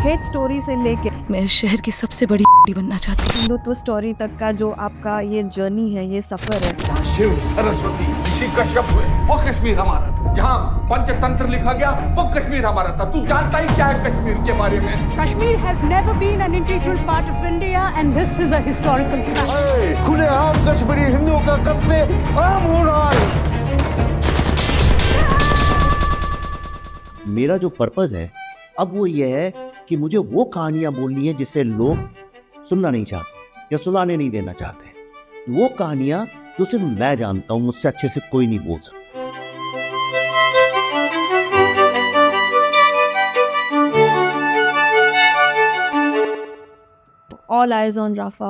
Hate story से लेके मैं इस शहर की सबसे बड़ी बनना चाहती हूँ। हिंदुत्व स्टोरी तक का जो आपका ये जर्नी है, ये सफर है। शिव, सरस्वती, ऋषि कश्यप हुए, वो कश्मीर हमारा था। जहाँ पंचतंत्र लिखा गया वो कश्मीर हमारा था। तू जानता ही क्या है कश्मीर के बारे में? Kashmir has never been an integral part of India and this is a historical fact. खुलेआम कश्मीरी हिंदुओं का कत्ले आम हो रहा है। मेरा जो पर्पस है अब वो ये है कि मुझे वो कहानियां बोलनी है जिससे लोग सुनना नहीं चाहते या सुनाने नहीं देना चाहते। वो कहानियां जो सिर्फ मैं जानता हूं, मुझसे अच्छे से कोई नहीं बोल सकता। All eyes on Rafah,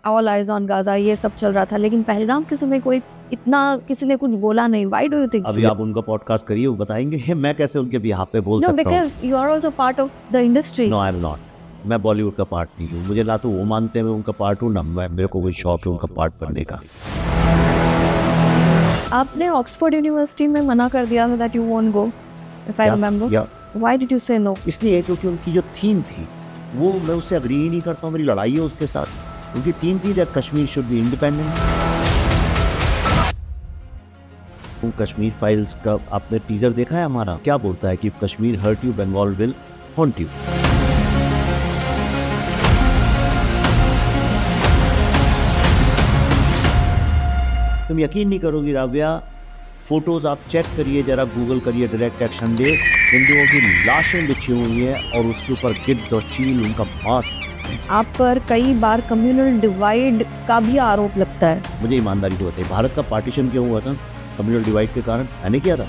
all eyes on Gaza, ये सब चल रहा था, लेकिन पहलगाम के समय कोई इतना किसी ने कुछ बोला नहीं। Why do you think? अभी आप उनका पॉडकास्ट करिए, वो बताएंगे। मैं कैसे उनके बिहाफ पे बोल नो, सकता हूँ? Because you are also part of the industry. No, I am not. मैं बॉलीवुड का पार्ट नहीं हूँ। मुझे ना तो वो मानते हैं मैं उनका पार्ट हूँ, ना मेरे को कोई शौक है उनका पार्ट बनने का। आपने ऑक्सफोर्ड यूनिवर्सिटी में मना कर दिया था that you won't go, if I remember. Why did you से नो? इसलिए क्योंकि उनकी जो थीम थी वो मैं उससे अग्री ही नहीं करता हूँ। मेरी लड़ाई है उसके साथ। उनकी थीम थी that Kashmir should be independent. Kashmir files का आपने टीजर देखा है हमारा? क्या बोलता है कि Kashmir hurt you, Bengal will haunt you. तुम यकीन नहीं करोगी राव्या, फोटोज आप चेक करिए जरा, गूगल करिए डायरेक्ट एक्शन डे, हिंदुओं की लाशें बिछी हुई हैं और उसके ऊपर गिद्ध और चील उनका मांस। आप पर कई बार कम्युनल डिवाइड का भी आरोप लगता है। मुझे ईमानदारी से बताइए, भारत का पार्टीशन क्यों हुआ था? कम्युनल डिवाइड के कारण। मैंने किया था?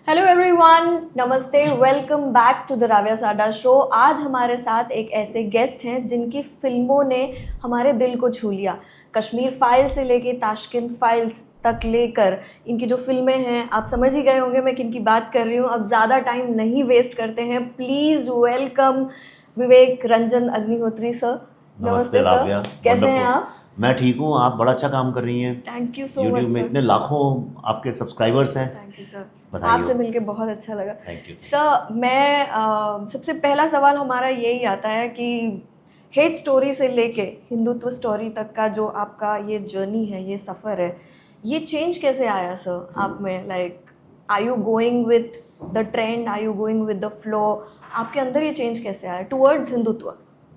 हेलो एवरीवन, नमस्ते, welcome back to the Ravya Sada show. आज हमारे साथ एक ऐसे गेस्ट हैं जिनकी फिल्मों ने हमारे दिल को छू लिया। कश्मीर फाइल से लेके ताशकंद फाइल्स तक लेकर इनकी जो फिल्में हैं, आप समझ ही गए होंगे मैं किन की बात कर रही हूँ। अब ज़्यादा टाइम नहीं वेस्ट करते हैं, please welcome Vivek Ranjan Agnihotri sir. नमस्ते सर, कैसे हैं आप? मैं ठीक हूँ। आप बड़ा अच्छा काम कर रही हैं। Thank you so much. YouTube में इतने लाखों आपके सब्सक्राइबर्स हैं। थैंक यू सर, बताइए। आपसे मिलके बहुत अच्छा लगा। थैंक यू सर, मैं सबसे पहला सवाल हमारा यही आता है कि हेट स्टोरी से लेके हिंदुत्व स्टोरी तक का जो आपका ये जर्नी है, ये सफ़र है, ये चेंज कैसे आया सर आप में? Like, are you going with the trend, are you going with the flow? आपके अंदर ये चेंज कैसे आया टुवर्ड्स हिंदुत्व?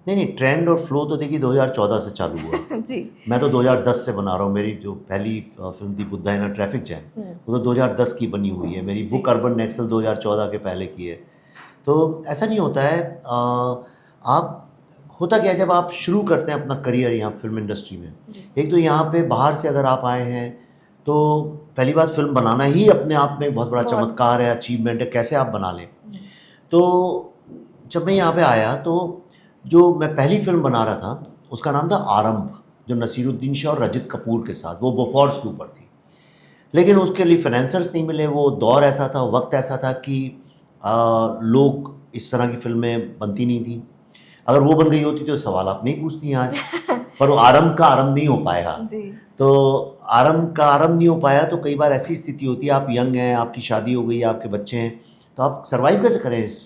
नहीं, ट्रेंड और फ्लो तो देखिए 2014 से चालू हुआ। जी। मैं तो 2010 से बना रहा हूँ। मेरी जो पहली फिल्म थी बुद्धा इन अ ट्रैफिक जैम, वो तो 2010 की बनी हुई है। मेरी बुक अर्बन नेक्सल 2014 के पहले की है। तो ऐसा नहीं होता है। आप होता क्या है, जब आप शुरू करते हैं अपना करियर यहाँ फिल्म इंडस्ट्री में, एक तो यहाँ पे बाहर से अगर आप आए हैं तो पहली बात फिल्म बनाना ही अपने आप में एक बहुत बड़ा चमत्कार है, अचीवमेंट है, कैसे आप बना लें। तो जब मैं यहाँ पे आया तो जो मैं पहली फिल्म बना रहा था उसका नाम था आरंभ, जो नसीरुद्दीन शाह और रजित कपूर के साथ, वो बोफोर्स के ऊपर थी। लेकिन उसके लिए फाइनेंसर्स नहीं मिले। वो दौर ऐसा था, वक्त ऐसा था कि लोग इस तरह की फिल्में बनती नहीं थी। अगर वो बन गई होती तो सवाल आप नहीं पूछती आज। पर वो आरंभ का आरंभ नहीं हो पाया। तो आरंभ का आरंभ नहीं हो पाया तो कई बार ऐसी स्थिति होती है, आप यंग हैं, आपकी शादी हो गई, आपके बच्चे हैं, तो आप सर्वाइव कैसे करें इस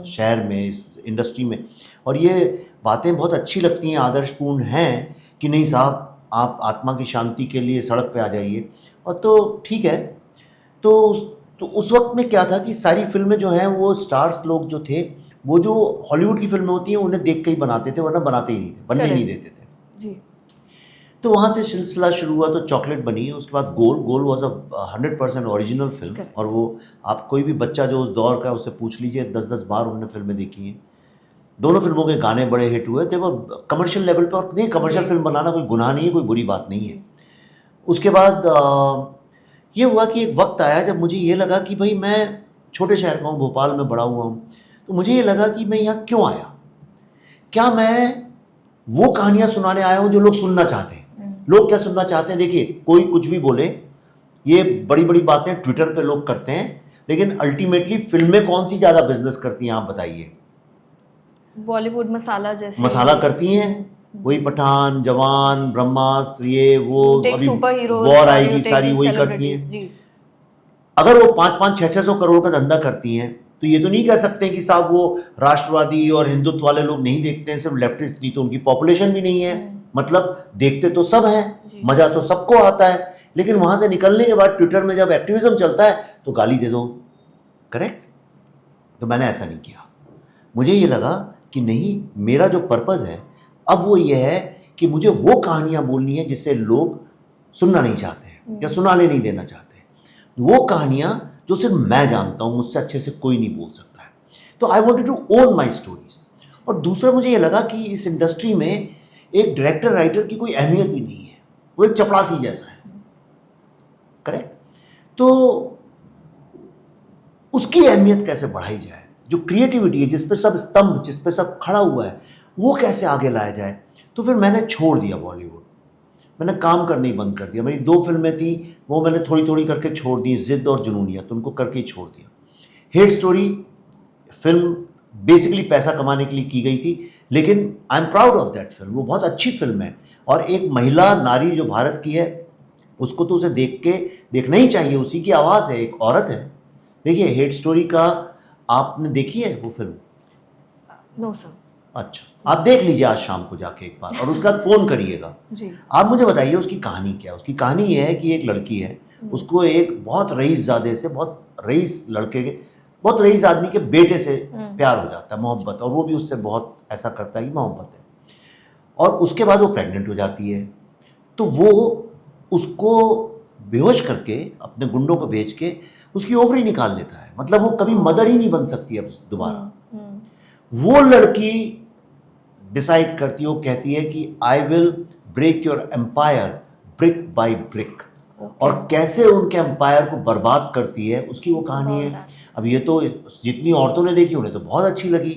शहर में, इस इंडस्ट्री में। और ये बातें बहुत अच्छी लगती हैं, आदर्शपूर्ण हैं कि नहीं साहब, आप आत्मा की शांति के लिए सड़क पे आ जाइए। और तो ठीक है। तो उस वक्त में क्या था कि सारी फिल्में जो हैं वो स्टार्स लोग जो थे, वो जो हॉलीवुड की फिल्में होती हैं उन्हें देख के ही बनाते थे, वरना बनाते ही नहीं थे, बनने नहीं देते थे जी। तो वहाँ से सिलसिला शुरू हुआ। तो चॉकलेट बनी, उसके बाद goal was a 100% original film. और वो आप कोई भी बच्चा जो उस दौर का उससे पूछ लीजिए, 10-10 बार उन्होंने फिल्में देखी हैं। दोनों फिल्मों के गाने बड़े हिट हुए थे। वो कमर्शियल लेवल पर नहीं, कमर्शियल फिल्म बनाना कोई गुनाह नहीं है, कोई बुरी बात नहीं है। उसके बाद ये हुआ कि एक वक्त आया जब मुझे ये लगा कि भाई मैं छोटे शहर का हूँ, भोपाल में बड़ा हुआ हूँ, तो मुझे ये लगा कि मैं यहाँ क्यों आया। क्या मैं वो कहानियाँ सुनाने आया हूँ जो लोग सुनना चाहते हैं? लोग क्या सुनना चाहते हैं? देखिए, कोई कुछ भी बोले, ये बड़ी बड़ी बातें ट्विटर पे लोग करते हैं, लेकिन अल्टीमेटली फिल्में कौन सी ज़्यादा बिजनेस करती हैं आप बताइए? बॉलीवुड मसाला जैसे मसाला करती हैं, वही पठान, जवान, ब्रह्मास्त्र, ये वो, टेक अभी सुपर हीरोज, वॉर आएगी, सारी वही करती हैं। जी अगर वो 5-5, 600 करोड़ का धंधा करती हैं तो ये तो नहीं कह सकते कि साहब वो राष्ट्रवादी और हिंदुत्व वाले लोग नहीं देखते हैं, सिर्फ लेफ्टिस्ट नहीं, तो उनकी पॉपुलेशन भी नहीं है, मतलब देखते तो सब हैं, मजा तो सबको आता है, लेकिन वहां से निकलने के बाद ट्विटर में जब एक्टिविज्म चलता है तो गाली दे दो। करेक्ट? तो मैंने ऐसा नहीं किया। मुझे ये लगा कि नहीं, मेरा जो पर्पज़ है अब वो ये है कि मुझे वो कहानियाँ बोलनी है जिससे लोग सुनना नहीं चाहते हैं या सुनाने नहीं देना चाहते, वो कहानियाँ जो सिर्फ मैं जानता हूँ, मुझसे अच्छे से कोई नहीं बोल सकता है। तो I wanted to own my stories. और दूसरा मुझे ये लगा कि इस इंडस्ट्री में एक डायरेक्टर राइटर की कोई अहमियत ही नहीं है, वो एक चपरासी जैसा है। करेक्ट? तो उसकी अहमियत कैसे बढ़ाई जाए, जो क्रिएटिविटी है, जिस पे सब स्तंभ, जिस पे सब खड़ा हुआ है, वो कैसे आगे लाया जाए। तो फिर मैंने छोड़ दिया बॉलीवुड, मैंने काम करना ही बंद कर दिया। मेरी 2 फिल्में थी, वो मैंने थोड़ी थोड़ी करके छोड़ दी, जिद और जुनूनियत, उनको करके ही छोड़ दिया। हेट स्टोरी फिल्म बेसिकली पैसा कमाने के लिए की गई थी, लेकिन I am proud of that film, वो बहुत अच्छी फिल्म है। और एक महिला नारी जो भारत की है, उसको तो उसे देखना ही चाहिए, उसी की आवाज़ है, एक औरत है। देखिए, हेट स्टोरी का आपने देखी है वो फिल्म? No sir. अच्छा, आप देख लीजिए आज शाम को जाके एक बार, और उसका फ़ोन करिएगा। जी। आप मुझे बताइए उसकी कहानी क्या है। उसकी कहानी ये है कि एक लड़की है, उसको एक बहुत रईसज़ादे से, बहुत रईस लड़के के, बहुत रईस आदमी के बेटे से प्यार हो जाता है, मोहब्बत, और वो भी उससे बहुत ऐसा करता है कि मोहब्बत है। और उसके बाद वो प्रेग्नेंट हो जाती है, तो वो उसको बेहोश करके अपने गुंडों को भेज के उसकी ओवरी निकाल लेता है। मतलब वो कभी मदर ही नहीं बन सकती अब दोबारा। वो लड़की डिसाइड करती है, वो कहती है कि I will break your empire brick by brick, और कैसे उनके एम्पायर को बर्बाद करती है, उसकी वो कहानी है। अब ये तो जितनी औरतों ने देखी उन्हें तो बहुत अच्छी लगी,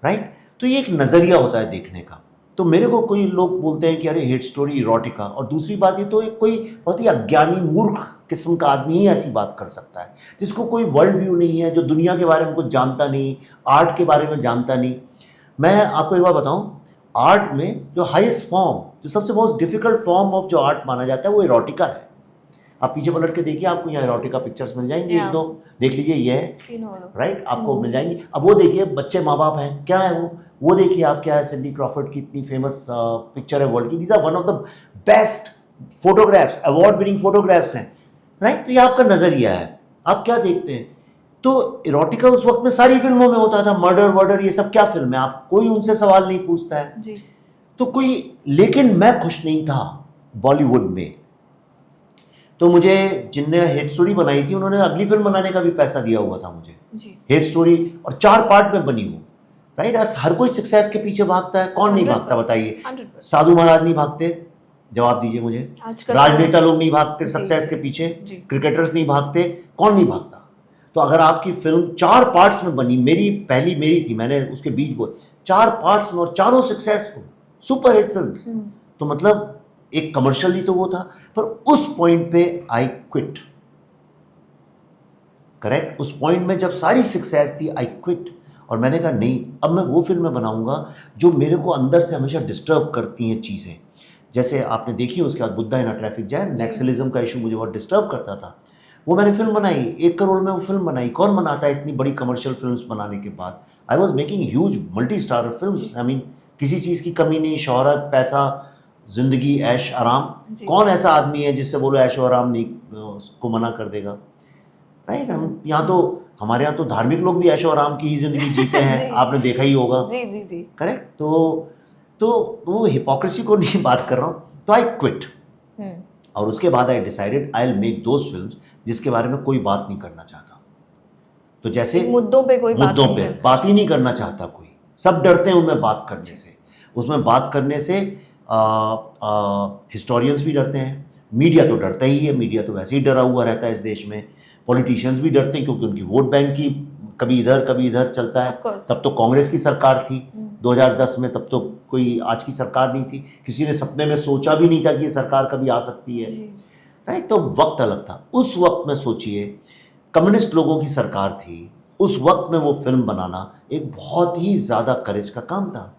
राइट? तो ये एक नज़रिया होता है देखने का। तो मेरे को कोई लोग बोलते हैं कि अरे हेट स्टोरी इरोटिका, और दूसरी बात ये तो एक कोई बहुत ही अज्ञानी मूर्ख किस्म का आदमी ही ऐसी बात कर सकता है, जिसको कोई वर्ल्ड व्यू नहीं है, जो दुनिया के बारे में कुछ जानता नहीं, आर्ट के बारे में जानता नहीं। मैं आपको एक बार बताऊं, आर्ट में जो हाईएस्ट फॉर्म, जो सबसे मोस्ट डिफिकल्ट फॉर्म ऑफ जो आर्ट माना जाता है, वो इरोटिका है। आप पीछे पलट के देखिए, आपको यहाँ इरोटिका पिक्चर्स मिल जाएंगी, एक दो देख लीजिए, ये है, राइट? आपको मिल जाएंगी। अब वो देखिए, बच्चे माँ बाप हैं, क्या है वो देखिए आप, क्या है, सिंडी क्रॉफर्ड की इतनी फेमस पिक्चर है वर्ल्ड की। These are one of the best photographs, award winning photographs हैं, राइट? तो ये आपका नज़रिया है, आप क्या देखते हैं। तो इरोटिका उस वक्त में सारी फिल्मों में होता था, मर्डर वर्डर, ये सब क्या फिल्म है, आप कोई उनसे सवाल नहीं पूछता है जी। तो कोई। लेकिन मैं खुश नहीं था बॉलीवुड में। तो मुझे जिनने हेट स्टोरी बनाई थी, उन्होंने अगली फिल्म बनाने का भी पैसा दिया हुआ था मुझे जी। हेट स्टोरी, और 4 पार्ट में बनी वो, राइट? हर कोई सक्सेस के पीछे भागता है, कौन नहीं भागता बताइए? साधु महाराज नहीं भागते, जवाब दीजिए मुझे। राजनेता लोग नहीं भागते सक्सेस के पीछे, क्रिकेटर्स नहीं भागते, कौन नहीं भागता? तो अगर आपकी फिल्म 4 पार्ट्स में बनी, पहली मेरी थी, मैंने उसके बीच बोल 4 पार्ट्स में, और चारों सक्सेसफुल सुपर हिट फिल्म, तो मतलब एक कमर्शियली तो वो था। पर उस पॉइंट पे आई क्विट, करेक्ट? उस पॉइंट में जब सारी सक्सेस थी, आई क्विट, और मैंने कहा नहीं, अब मैं वो फिल्में बनाऊंगा जो मेरे को अंदर से हमेशा डिस्टर्ब करती हैं चीज़ें। जैसे आपने देखी, उसके बाद बुद्धा इन अ ट्रैफिक जैम, नक्सलिज्म का इशू मुझे बहुत डिस्टर्ब करता था, वो मैंने फिल्म बनाई, 1 करोड़ में वो फिल्म बनाई। कौन बनाता है इतनी बड़ी कमर्शियल फिल्म्स बनाने के बाद? I was making huge multi starrer films, I mean किसी चीज़ की कमी नहीं, शोहरत, पैसा, जिंदगी, ऐश आराम। कौन ऐसा आदमी है जिससे बोलो ऐश और आराम नहीं, उसको मना कर देगा, राइट? हम यहाँ तो, हमारे यहाँ तो धार्मिक लोग भी ऐश और आराम की ही जिंदगी जीते हैं, आपने देखा ही होगा, करेक्ट? तो वो हिपोक्रेसी को नहीं बात कर रहा हूँ। तो आई क्विट, और उसके बाद I decided I will make those films जिसके बारे में कोई बात नहीं करना चाहता। तो जैसे मुद्दों पे बात ही नहीं करना चाहता कोई, सब डरते हैं उनमें बात करने से। उसमें बात करने से हिस्टोरियंस भी डरते हैं, मीडिया तो डरता ही है, मीडिया तो वैसे ही डरा हुआ रहता है इस देश में, पॉलिटिशियंस भी डरते हैं क्योंकि उनकी वोट बैंक की कभी इधर चलता है। तब तो कांग्रेस की सरकार थी 2010 में, तब तो कोई आज की सरकार नहीं थी, किसी ने सपने में सोचा भी नहीं था कि ये सरकार कभी आ सकती है, राइट? तो वक्त अलग था। उस वक्त में सोचिए, कम्युनिस्ट लोगों की सरकार थी, उस वक्त में वो फिल्म बनाना एक बहुत ही ज़्यादा करेज का काम था।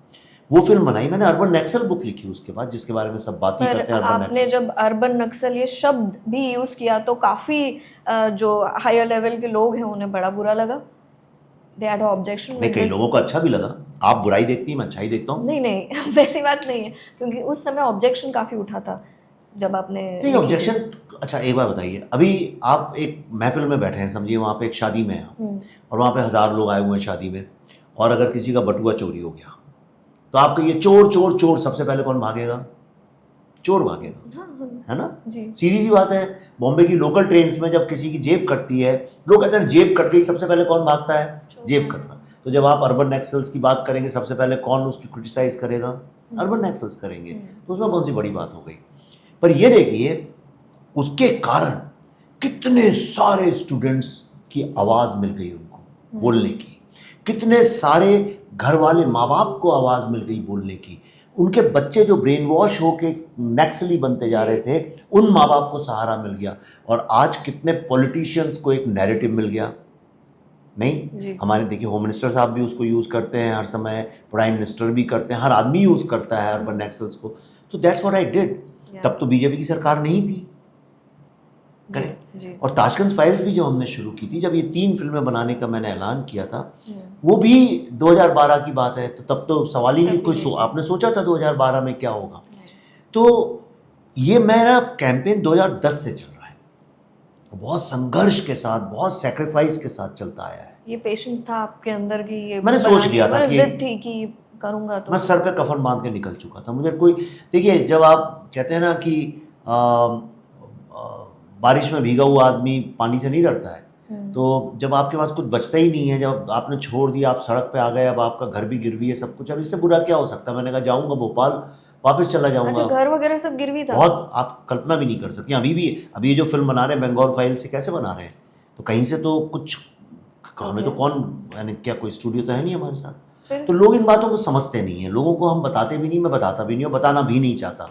वो फिल्म बनाई मैंने। अर्बन नक्सल बुक लिखी उसके बाद, जिसके बारे में सब बात ही पर करते हैं। अर्बन आपने नक्सल जब अर्बन नक्सल ये शब्द भी यूज किया तो काफी जो हायर लेवल के लोग हैं उन्हें बड़ा बुरा लगा। They had objection. नहीं, कई लोगों को अच्छा भी लगा। आप बुराई देखती हैं, मैं अच्छाई देखता हूँ। नहीं नहीं वैसी बात नहीं है, क्योंकि उस समय ऑब्जेक्शन काफी उठा था जब आपने नहीं, ऑब्जेक्शन। अच्छा एक बात बताइए, अभी आप एक महफिल में बैठे हैं, समझिए वहाँ पे एक शादी में हैं और वहाँ पे 1000 लोग आए हुए हैं शादी में, और अगर किसी का बटुआ चोरी हो गया तो आप कहिए चोर चोर चोर, सबसे पहले कौन भागेगा? चोर भागेगा, हाँ है ना? जी। सीधी सी बात है। बॉम्बे की लोकल ट्रेन्स में जब किसी की जेब कटती है, लोग कहते हैं जेब कट गई, सबसे पहले कौन भागता है? जेब कटना। तो जब आप अर्बन नक्सल्स की बात करेंगे, सबसे पहले कौन उसकी क्रिटिसाइज करेगा? अर्बन नक्सल्स करेंगे। तो उसमें कौन सी बड़ी बात हो गई? पर ये देखिए, उसके कारण कितने सारे स्टूडेंट्स की आवाज़ मिल गई उनको बोलने की, कितने सारे घर वाले माँ बाप को आवाज़ मिल गई बोलने की। उनके बच्चे जो ब्रेन वॉश होके नक्सली बनते जा रहे थे, उन माँ बाप को सहारा मिल गया। और आज कितने पॉलिटिशियंस को एक नैरेटिव मिल गया। नहीं, हमारे देखिए होम मिनिस्टर साहब भी उसको यूज़ करते हैं हर समय, प्राइम मिनिस्टर भी करते हैं, हर आदमी यूज़ करता है अर्बन नक्सल्स को। तो दैट्स व्हाट आई डिड। तब तो बीजेपी की सरकार नहीं थी। और ताशकंद फाइल्स भी जब हमने शुरू की थी, जब ये 3 फिल्में बनाने का मैंने ऐलान किया था, वो भी 2012 की बात है। तो तब तो सवाल ही नहीं कोई आपने सोचा था 2012 में क्या होगा? तो ये मेरा कैंपेन 2010 से चल रहा है, बहुत संघर्ष के साथ, बहुत सेक्रीफाइस के साथ चलता आया है। ये पेशेंस था आपके अंदर की, ये मैंने सोच लिया था कि जिद थी कि करूंगा। तो मैं सर पे कफन बांध के निकल चुका था। मुझे कोई, देखिए जब आप कहते हैं ना कि बारिश में भीगा हुआ आदमी पानी से नहीं डरता है, तो जब आपके पास कुछ बचता ही नहीं है, जब आपने छोड़ दिया, आप सड़क पे आ गए, अब आपका घर भी गिरवी है, सब कुछ, अब इससे बुरा क्या हो सकता है? मैंने कहा जाऊंगा भोपाल, वापस चला जाऊंगा। अच्छा, घर वगैरह सब गिरवी था? बहुत, आप कल्पना भी नहीं कर सकती। अभी भी, अभी ये जो फिल्म बना रहे हैं बंगाल फाइल से, कैसे बना रहे हैं? तो कहीं से तो कुछ, हमें तो कौन, यानी क्या कोई स्टूडियो तो है नहीं हमारे साथ। तो लोग इन बातों को समझते नहीं हैं, लोगों को हम बताते भी नहीं, मैं बताता भी नहीं और बताना भी नहीं चाहता।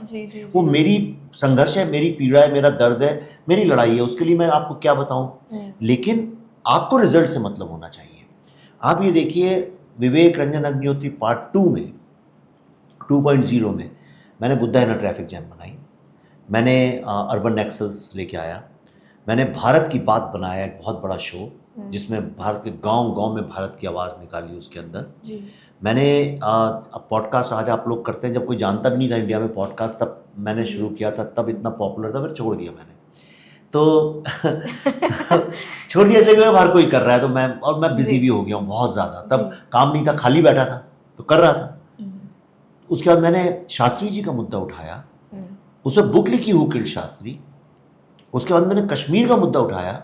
वो मेरी संघर्ष है, मेरी पीड़ा है, मेरा दर्द है, मेरी लड़ाई है, उसके लिए मैं आपको क्या बताऊं। लेकिन आपको रिजल्ट से मतलब होना चाहिए। आप ये देखिए, विवेक रंजन अग्निहोत्री पार्ट 2 में, 2.0 में मैंने बुद्धा इन अ ट्रैफिक जैम बनाई, मैंने अर्बन नक्सल्स लेके आया, मैंने भारत की बात बनाया, एक बहुत बड़ा शो जिसमें भारत के गांव-गांव में भारत की आवाज़ निकाली उसके अंदर। मैंने अब पॉडकास्ट आज आप लोग करते हैं, जब कोई जानता भी नहीं था इंडिया में पॉडकास्ट, तब मैंने शुरू किया था, तब इतना पॉपुलर था, फिर छोड़ दिया मैंने। तो छोड़ दिया इसलिए हर कोई कर रहा है, तो मैं बिजी भी हो गया हूँ बहुत ज़्यादा। तब काम नहीं था, खाली बैठा था तो कर रहा था। उसके बाद मैंने शास्त्री जी का मुद्दा उठाया, उसमें बुक लिखी हु किल्ड शास्त्री। उसके बाद मैंने कश्मीर का मुद्दा उठाया,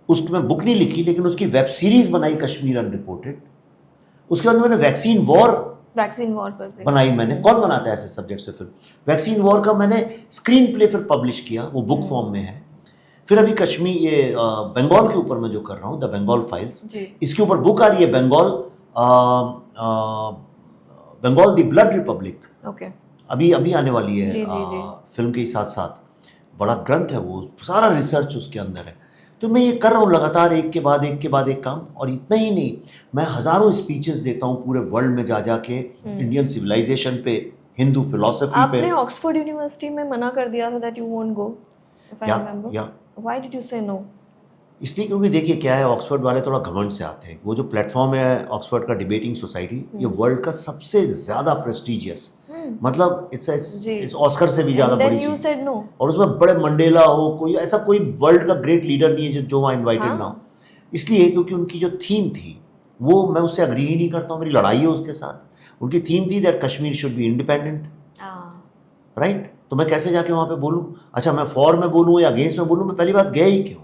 उसमें बुक नहीं लिखी लेकिन उसकी वेब सीरीज बनाई, कश्मीर अनरिपोर्टेड। उसके बाद मैंने वैक्सीन वॉर पर बनाई। मैंने, कौन बनाता है ऐसे सब्जेक्ट्स पे फिल्म? वैक्सीन वॉर का मैंने स्क्रीन प्ले फिर पब्लिश किया, वो बुक फॉर्म में है। फिर अभी कश्मीर, ये बंगाल के ऊपर मैं जो कर रहा हूँ, द बंगाल फाइल्स, इसके ऊपर बुक आ रही है, बंगाल द ब्लड रिपब्लिक। अभी आने वाली है फिल्म के साथ साथ। बड़ा ग्रंथ है वो, सारा रिसर्च उसके अंदर है। तो मैं ये कर रहा हूँ लगातार, एक के बाद एक काम। और इतना ही नहीं, मैं हज़ारों स्पीचेस देता हूँ पूरे वर्ल्ड में जा के, इंडियन सिविलाइजेशन पे, हिंदू फिलॉसफी पे। आपने ऑक्सफोर्ड यूनिवर्सिटी में मना कर दिया था that you won't go, if I remember. Why did you से नो? इसलिए क्योंकि देखिए क्या है, ऑक्सफोर्ड वाले थोड़ा घमंड से आते हैं। वो जो प्लेटफॉर्म है ऑक्सफोर्ड का, डिबेटिंग सोसाइटी, ये वर्ल्ड का सबसे ज़्यादा प्रेस्टिजियस, मतलब इट्स ऑस्कर से भी ज़्यादा बड़ी चीज़। no. और उसमें बड़े मंडेला हो, कोई ऐसा कोई वर्ल्ड का ग्रेट लीडर नहीं है जो वहाँ इन्वाइटेड ना हो। इसलिए क्योंकि उनकी जो थीम थी, वो मैं उससे अग्री ही नहीं करता हूँ, मेरी लड़ाई है उसके साथ। उनकी थीम थी that Kashmir should be independent, right? तो मैं कैसे जाके वहाँ पे बोलूँ? अच्छा, मैं फॉर में बोलूँ या अगेंस्ट में बोलूँ? मैं पहली बात गया ही क्यों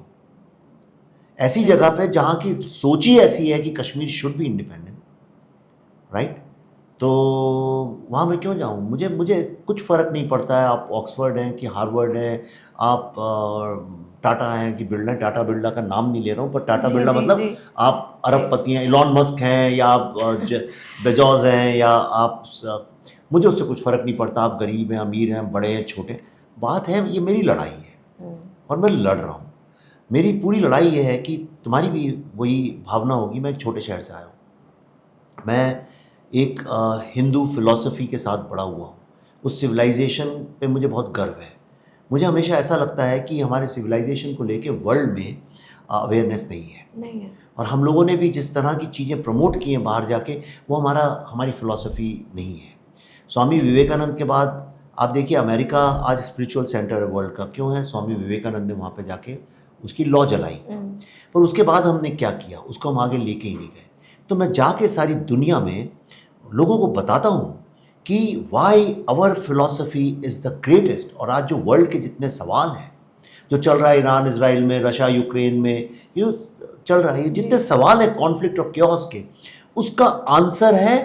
ऐसी जगह पे जहाँ की सोच ही ऐसी है कि Kashmir should be independent, right? तो वहाँ मैं क्यों जाऊँ? मुझे कुछ फ़र्क नहीं पड़ता है आप ऑक्सफोर्ड हैं कि हार्वर्ड हैं, आप टाटा हैं कि बिरला। टाटा बिरला का नाम नहीं ले रहा हूँ, पर टाटा बिरला मतलब आप अरबपति हैं, इलॉन मस्क हैं, या आप बेजोस हैं, या आप, मुझे उससे कुछ फ़र्क नहीं पड़ता। आप गरीब हैं, अमीर हैं, बड़े हैं, छोटे। बात है, ये मेरी लड़ाई है और मैं लड़ रहा हूँ। मेरी पूरी लड़ाई ये है कि तुम्हारी भी वही भावना होगी। मैं एक छोटे शहर से आया हूँ, मैं एक हिंदू फिलॉसफी के साथ बड़ा हुआ हूँ, उस सिविलाइजेशन पे मुझे बहुत गर्व है। मुझे हमेशा ऐसा लगता है कि हमारे सिविलाइजेशन को लेके वर्ल्ड में अवेयरनेस नहीं है, नहीं है। और हम लोगों ने भी जिस तरह की चीज़ें प्रमोट की हैं बाहर जाके, वो हमारी फ़िलॉसफी नहीं है। स्वामी विवेकानंद के बाद आप देखिए, अमेरिका आज स्पिरिचुअल सेंटर है वर्ल्ड का। क्यों है? स्वामी विवेकानंद ने वहाँ पे जाके उसकी लॉ जलाई। पर उसके बाद हमने क्या किया, उसको हम आगे लेके ही नहीं गए। तो मैं जाके सारी दुनिया में लोगों को बताता हूँ कि why our philosophy is the greatest. और आज जो वर्ल्ड के जितने सवाल हैं, जो चल रहा है ईरान इजराइल में, रशिया यूक्रेन में, ये चल रहा है, ये जितने सवाल हैं कॉन्फ्लिक्ट और क्योस के, उसका आंसर है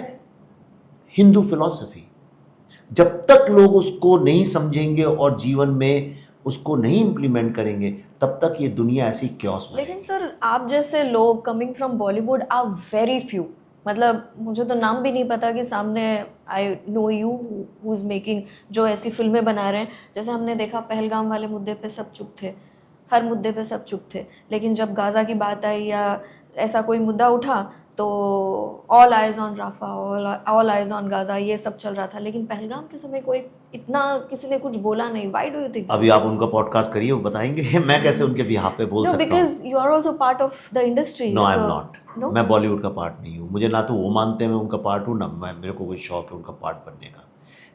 हिंदू फिलॉसफी। जब तक लोग उसको नहीं समझेंगे और जीवन में उसको नहीं इम्प्लीमेंट करेंगे, तब तक ये दुनिया ऐसी क्योस में। लेकिन सर, आप जैसे लोग coming from Bollywood are very few. मतलब मुझे तो नाम भी नहीं पता कि सामने I know you who is making, जो ऐसी फिल्में बना रहे हैं। जैसे हमने देखा पहलगाम वाले मुद्दे पे सब चुप थे, हर मुद्दे पे सब चुप थे, लेकिन जब गाज़ा की बात आई या ऐसा कोई मुद्दा उठा तो all eyes on Rafah, all eyes on Gaza, ये सब चल रहा था। लेकिन पहलगाम के समय कोई इतना किसी ने कुछ बोला नहीं। Why do you think? अभी आप उनका पॉडकास्ट करिए, वो बताएंगे। मैं कैसे उनके बिहाफ पे बोल नो, सकता हूँ? Because you are also part of the industry. No, I am not. No? मैं बॉलीवुड का पार्ट नहीं हूँ। मुझे ना तो वो मानते हैं मैं उनका पार्ट हूँ, ना मेरे को कोई शौक है उनका पार्ट बनने का।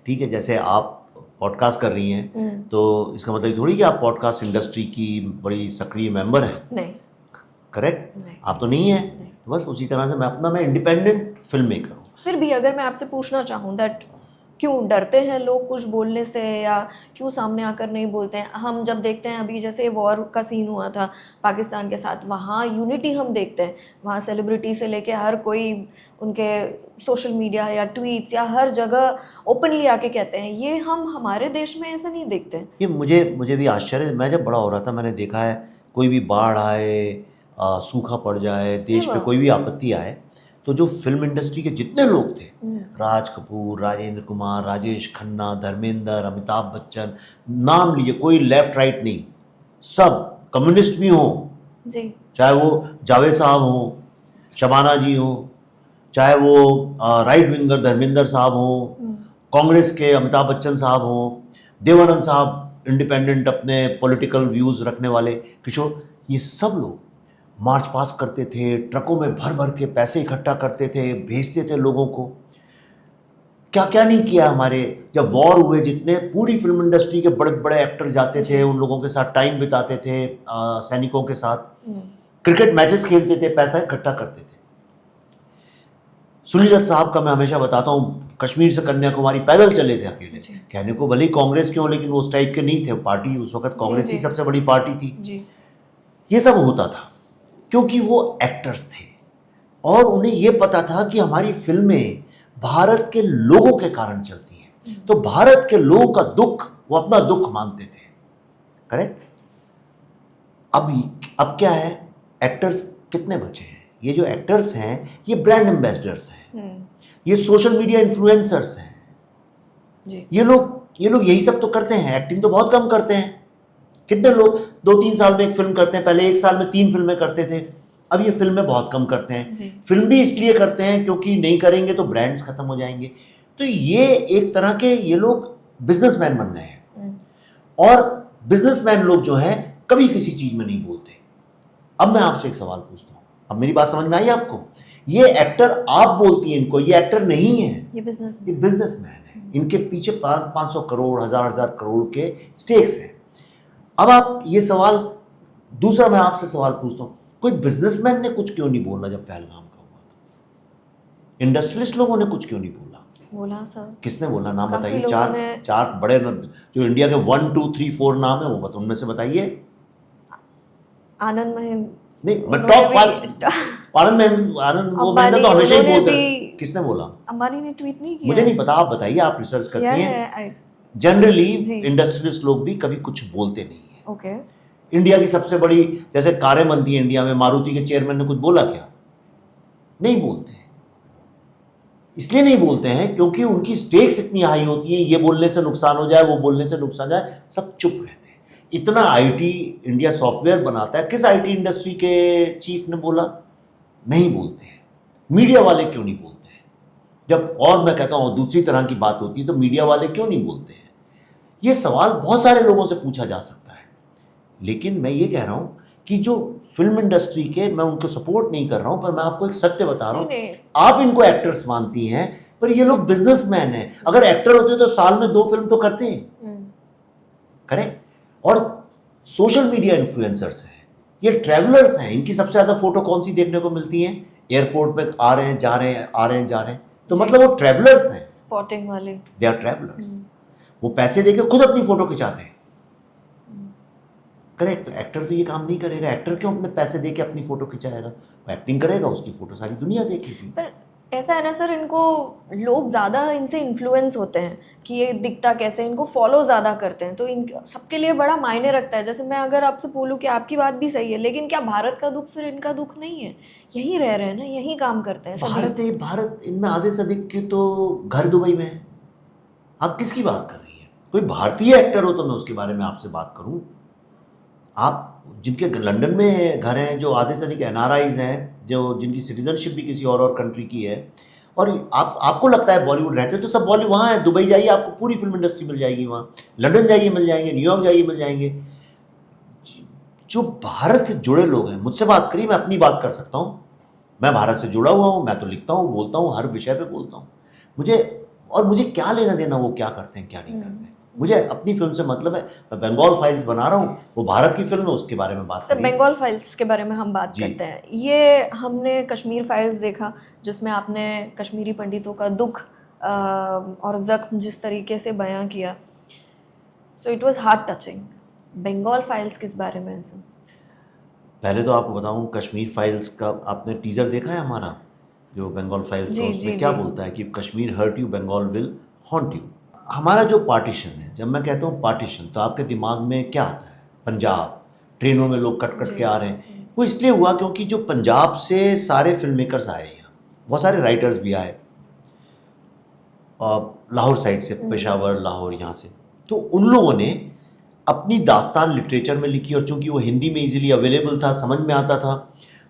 ठीक है, जैसे आप पॉडकास्ट कर रही हैं तो इसका मतलब थोड़ी कि आप पॉडकास्ट इंडस्ट्री की बड़ी सक्रिय मेंबर हैं। नहीं। करेक्ट? नहीं। आप तो नहीं हैं। तो बस उसी तरह से मैं इंडिपेंडेंट फिल्म मेकर हूँ। फिर भी अगर मैं आपसे पूछना चाहूँ दैट क्यों डरते हैं लोग कुछ बोलने से, या क्यों सामने आकर नहीं बोलते हैं? हम जब देखते हैं अभी जैसे वॉर का सीन हुआ था पाकिस्तान के साथ, वहाँ यूनिटी हम देखते हैं। वहाँ सेलिब्रिटी से लेके हर कोई उनके सोशल मीडिया या ट्वीट्स या हर जगह ओपनली आके कहते हैं। ये हम हमारे देश में ऐसा नहीं देखते हैं। ये मुझे भी आश्चर्य। मैं जब बड़ा हो रहा था, मैंने देखा है कोई भी बाढ़ आए, सूखा पड़ जाए, देश पे कोई भी आपत्ति आए, तो जो फिल्म इंडस्ट्री के जितने लोग थे, राज कपूर, राजेंद्र कुमार, राजेश खन्ना, धर्मेंद्र, अमिताभ बच्चन, नाम लिए, कोई लेफ्ट राइट नहीं, सब कम्युनिस्ट भी हों, जी, चाहे वो जावेद साहब हों, शबाना जी हों, चाहे वो राइट विंगर धर्मेंद्र साहब हों, कांग्रेस के अमिताभ बच्चन साहब हों, देवानंद साहब इंडिपेंडेंट अपने पॉलिटिकल व्यूज़ रखने वाले, किशोर, ये सब लोग मार्च पास करते थे, ट्रकों में भर भर के पैसे इकट्ठा करते थे, भेजते थे लोगों को। क्या क्या नहीं किया हमारे। जब वॉर हुए, जितने पूरी फिल्म इंडस्ट्री के बड़े बड़े एक्टर जाते थे, उन लोगों के साथ टाइम बिताते थे, सैनिकों के साथ क्रिकेट मैचेस खेलते थे, पैसा इकट्ठा करते थे। सुनील दत्त साहब का मैं हमेशा बताता हूँ, कश्मीर से कन्याकुमारी पैदल चले थे अकेले। कहने को भले ही कांग्रेस क्यों, लेकिन वो उस टाइप के नहीं थे। पार्टी उस वक्त कांग्रेस ही सबसे बड़ी पार्टी थी। जी। ये सब होता था क्योंकि वो एक्टर्स थे और उन्हें ये पता था कि हमारी फिल्में भारत के लोगों के कारण चलती हैं, तो भारत के लोगों का दुख वो अपना दुख मानते थे। करेक्ट? अब क्या है, एक्टर्स कितने बचे हैं? ये जो एक्टर्स हैं, ये ब्रांड एम्बेसडर्स हैं, ये सोशल मीडिया इन्फ्लुएंसर्स हैं। जी। ये लोग यही सब तो करते हैं। एक्टिंग तो बहुत कम करते हैं। कितने लोग 2-3 साल में एक फिल्म करते हैं, पहले 1 साल में 3 फिल्में करते थे, अब ये फिल्में बहुत कम करते हैं। फिल्म भी इसलिए करते हैं क्योंकि नहीं करेंगे तो ब्रांड्स खत्म हो जाएंगे। तो ये एक तरह के ये लोग बिजनेसमैन बन गए हैं, और बिजनेसमैन लोग जो हैं कभी किसी चीज में नहीं बोलते। अब मैं आपसे एक सवाल पूछता हूँ, अब मेरी बात समझ में आई आपको? ये एक्टर आप बोलती हैं इनको, ये एक्टर नहीं है, ये बिजनेसमैन है। इनके पीछे 500 करोड़, 1000 करोड़ के स्टेक्स हैं। अब आप ये सवाल, दूसरा मैं आपसे सवाल पूछता हूँ, कोई बिजनेसमैन ने कुछ क्यों नहीं बोला जब पहलगाम का हुआ था? इंडस्ट्रियलिस्ट लोगों ने कुछ क्यों नहीं बोला सर? किसने बोला? नाम बताइए। चार बड़े जो इंडिया के 1, 2, 3, 4 नाम है, वो उनमें से बताइए। आनंद महिंद्रा नहीं, मैं टॉप 5 आनंद वो महिंद्रा तो हमेशा ही बोलते हैं। किसने बोला? अंबानी ने ट्वीट नहीं किया। मुझे नहीं पता, आप बताइए, आप रिसर्च करती हैं। जनरली इंडस्ट्रियलिस्ट लोग भी कभी कुछ बोलते नहीं है। ओके। इंडिया की सबसे बड़ी जैसे कारें बनती है इंडिया में, मारुति के चेयरमैन ने कुछ बोला क्या? नहीं बोलते हैं। इसलिए नहीं बोलते हैं क्योंकि उनकी स्टेक्स इतनी हाई होती हैं, ये बोलने से नुकसान हो जाए, वो बोलने से नुकसान जाए, सब चुप रहते हैं। इतना आईटी इंडिया सॉफ्टवेयर बनाता है, किस आईटी इंडस्ट्री के चीफ ने बोला? नहीं बोलते हैं। मीडिया वाले क्यों नहीं बोलते हैं? जब और मैं कहता हूँ दूसरी तरह की बात होती है तो मीडिया वाले क्यों नहीं बोलते हैं? ये सवाल बहुत सारे लोगों से पूछा जा सकता है, लेकिन मैं ये कह रहा हूँ कि जो फिल्म इंडस्ट्री के, मैं उनको सपोर्ट नहीं कर रहा हूँ, पर मैं आपको एक सत्य बता रहा नहीं, हूँ। आप इनको एक्टर्स मानती हैं, पर ये लोग बिजनेसमैन हैं। अगर एक्टर होते तो साल में 2 फिल्म तो करते हैं, करेक्ट? और सोशल मीडिया इन्फ्लुएंसर्स हैं, ये ट्रैवलर्स हैं। इनकी सबसे ज़्यादा फोटो कौन सी देखने को मिलती है? एयरपोर्ट पे आ रहे हैं, जा रहे हैं, आ रहे हैं, जा रहे हैं, तो मतलब वो ट्रैवलर्स हैं, स्पॉटिंग वाले। They are travellers. वो पैसे देके खुद अपनी फोटो खिंचाते हैं, करेक्ट? तो एक्टर तो ये काम नहीं करेगा। एक्टर क्यों अपने पैसे देके अपनी फोटो खिंचाएगा? वो एक्टिंग करेगा, उसकी फोटो सारी दुनिया देखेगी। पर ऐसा है ना सर, इनको लोग ज़्यादा इनसे इन्फ्लुएंस होते हैं कि ये दिखता कैसे, इनको फॉलो ज़्यादा करते हैं, तो इन सबके लिए बड़ा मायने रखता है। जैसे मैं अगर आपसे बोलूँ कि आपकी बात भी सही है, लेकिन क्या भारत का दुख फिर इनका दुख नहीं है? यहीं रह रहे हैं ना, यहीं काम करते हैं सभी। भारत इनमें आधे से अधिक के तो घर दुबई में है। आप किसकी बात कर रही है? कोई भारतीय एक्टर हो तो मैं उसके बारे में आपसे बात करूं। आप जिनके लंदन में घर हैं, जो आधे से अधिक एनआरआईज हैं, जो जिनकी सिटीजनशिप भी किसी और कंट्री की है, और आपको लगता है बॉलीवुड रहते तो सब बॉलीवुड वहाँ है। दुबई जाइए, आपको पूरी फिल्म इंडस्ट्री मिल जाएगी वहाँ। लंदन जाइए मिल जाएंगे, न्यूयॉर्क जाइए मिल जाएंगे। जो भारत से जुड़े लोग हैं, मुझसे बात करिए, मैं अपनी बात कर सकता हूँ। मैं भारत से जुड़ा हुआ हूँ, मैं तो लिखता हूँ, बोलता हूँ, हर विषय पे बोलता हूँ। मुझे क्या लेना देना वो क्या करते हैं क्या नहीं करते हैं। मुझे अपनी फिल्म से मतलब है। मैं बंगाल फाइल्स बना रहा हूँ, वो भारत की फिल्म है, उसके बारे में बात सर करिए। बंगाल फाइल्स के बारे में हम बात करते हैं। ये हमने कश्मीर फाइल्स देखा, जिसमें आपने कश्मीरी पंडितों का दुख और जख्म जिस तरीके से बयां किया, so it was heart touching. Bengal Files किस बारे में है सर? पहले तो आपको बताऊं, कश्मीर फाइल्स का आपने टीजर देखा है हमारा, जो बंगाल फाइल्स का? उसमें क्या बोलता है कि Kashmir hurt you, Bengal will haunt you. हमारा जो पार्टीशन है, जब मैं कहता हूँ पार्टीशन, तो आपके दिमाग में क्या आता है? पंजाब, ट्रेनों में लोग कट कट के आ रहे हैं। वो इसलिए हुआ क्योंकि जो पंजाब से सारे फिल्म मेकर्स आए यहाँ, बहुत सारे राइटर्स भी आए, लाहौर साइड से, पेशावर, लाहौर, यहाँ से, तो उन लोगों ने अपनी दास्तान लिटरेचर में लिखी, और चूंकि वो हिंदी में इजीली अवेलेबल था, समझ में आता था,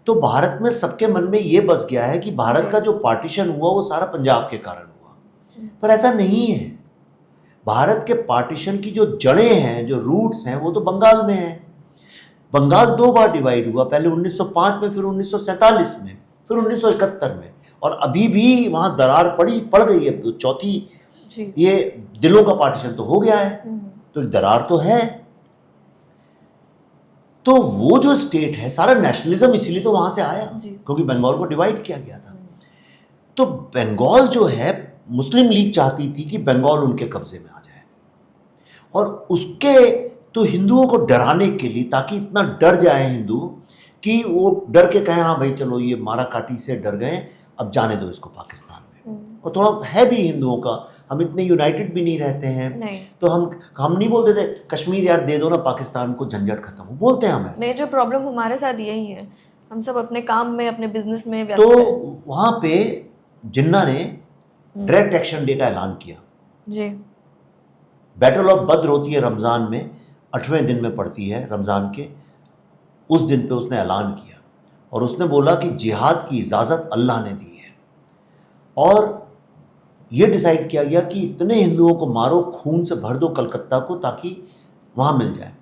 तो भारत में सबके मन में ये बस गया है कि भारत का जो पार्टीशन हुआ वो सारा पंजाब के कारण हुआ। पर ऐसा नहीं है। भारत के पार्टीशन की जो जड़ें हैं, जो रूट्स हैं, वो तो बंगाल में है। बंगाल 2 बार डिवाइड हुआ, पहले 1905 में, फिर 1947 में, फिर 1971 में, और अभी भी वहाँ दरार पड़ गई है। चौथी ये दिलों का पार्टीशन तो हो गया है, तो दरार तो है। तो वो जो स्टेट है, सारा नेशनलिज्म इसीलिए तो वहां से आया, क्योंकि बंगाल को डिवाइड किया गया था। तो बंगाल जो है, मुस्लिम लीग चाहती थी कि बंगाल उनके कब्जे में आ जाए, और उसके तो हिंदुओं को डराने के लिए, ताकि इतना डर जाए हिंदू कि वो डर के कहें हाँ भाई चलो ये मारा काटी से डर गए, अब जाने दो इसको पाकिस्तान में। और थोड़ा है भी हिंदुओं का, हम इतने यूनाइटेड भी नहीं रहते हैं, नहीं। तो हम नहीं बोलते थे कश्मीर यार दे दो ना पाकिस्तान को, झंझट खत्म हो, बोलते हैं हम ऐसे। मेजर प्रॉब्लम हमारे साथ यही है, हम सब अपने काम में, अपने बिजनेस में व्यस्त तो हैं। वहाँ पे जिन्ना ने डायरेक्ट एक्शन डे का ऐलान किया। जी। बैटल ऑफ बद्र होती है रमज़ान में, 8वें दिन में पड़ती है रमज़ान के। उस दिन पे उसने ऐलान किया, और उसने बोला कि जिहाद की इजाज़त अल्लाह ने दी है, और ये डिसाइड किया गया कि इतने हिंदुओं को मारो, खून से भर दो कलकत्ता को, ताकि वहाँ मिल जाए।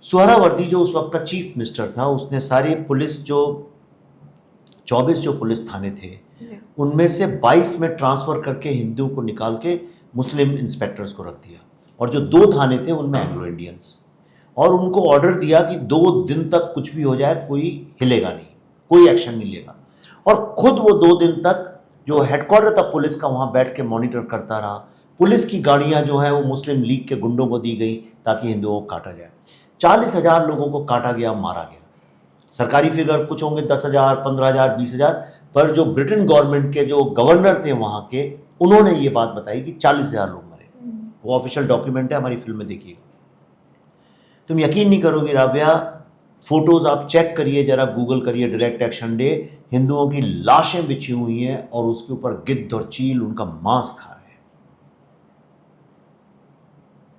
सुहरावर्दी जो उस वक्त का चीफ मिनिस्टर था, उसने सारे पुलिस, जो 24 जो पुलिस थाने थे, उनमें से 22 में ट्रांसफ़र करके हिंदुओं को निकाल के मुस्लिम इंस्पेक्टर्स को रख दिया, और जो 2 थाने थे उनमें एंग्लो इंडियंस, और उनको ऑर्डर दिया कि 2 दिन तक कुछ भी हो जाए कोई हिलेगा नहीं, कोई एक्शन नहीं लेगा। और खुद वो 2 दिन तक जो हेडक्वार्टर था पुलिस का, वहाँ बैठ के मॉनिटर करता रहा। पुलिस की गाड़ियाँ जो हैं वो मुस्लिम लीग के गुंडों को दी गई ताकि हिंदुओं को काटा जाए। 40,000 लोगों को काटा गया, मारा गया। सरकारी फिगर कुछ होंगे 10,000, 15,000, 20,000, पर जो ब्रिटेन गवर्नमेंट के जो गवर्नर थे वहाँ के, उन्होंने ये बात बताई कि 40,000 लोग मरे। वो ऑफिशियल डॉक्यूमेंट है, हमारी फिल्म में देखिएगा। तुम यकीन नहीं करोगे राव्या, फोटोज आप चेक करिए जरा, गूगल करिए डायरेक्ट एक्शन डे, हिंदुओं की लाशें बिछी हुई हैं और उसके ऊपर गिद्ध और चील उनका मांस खा रहे हैं।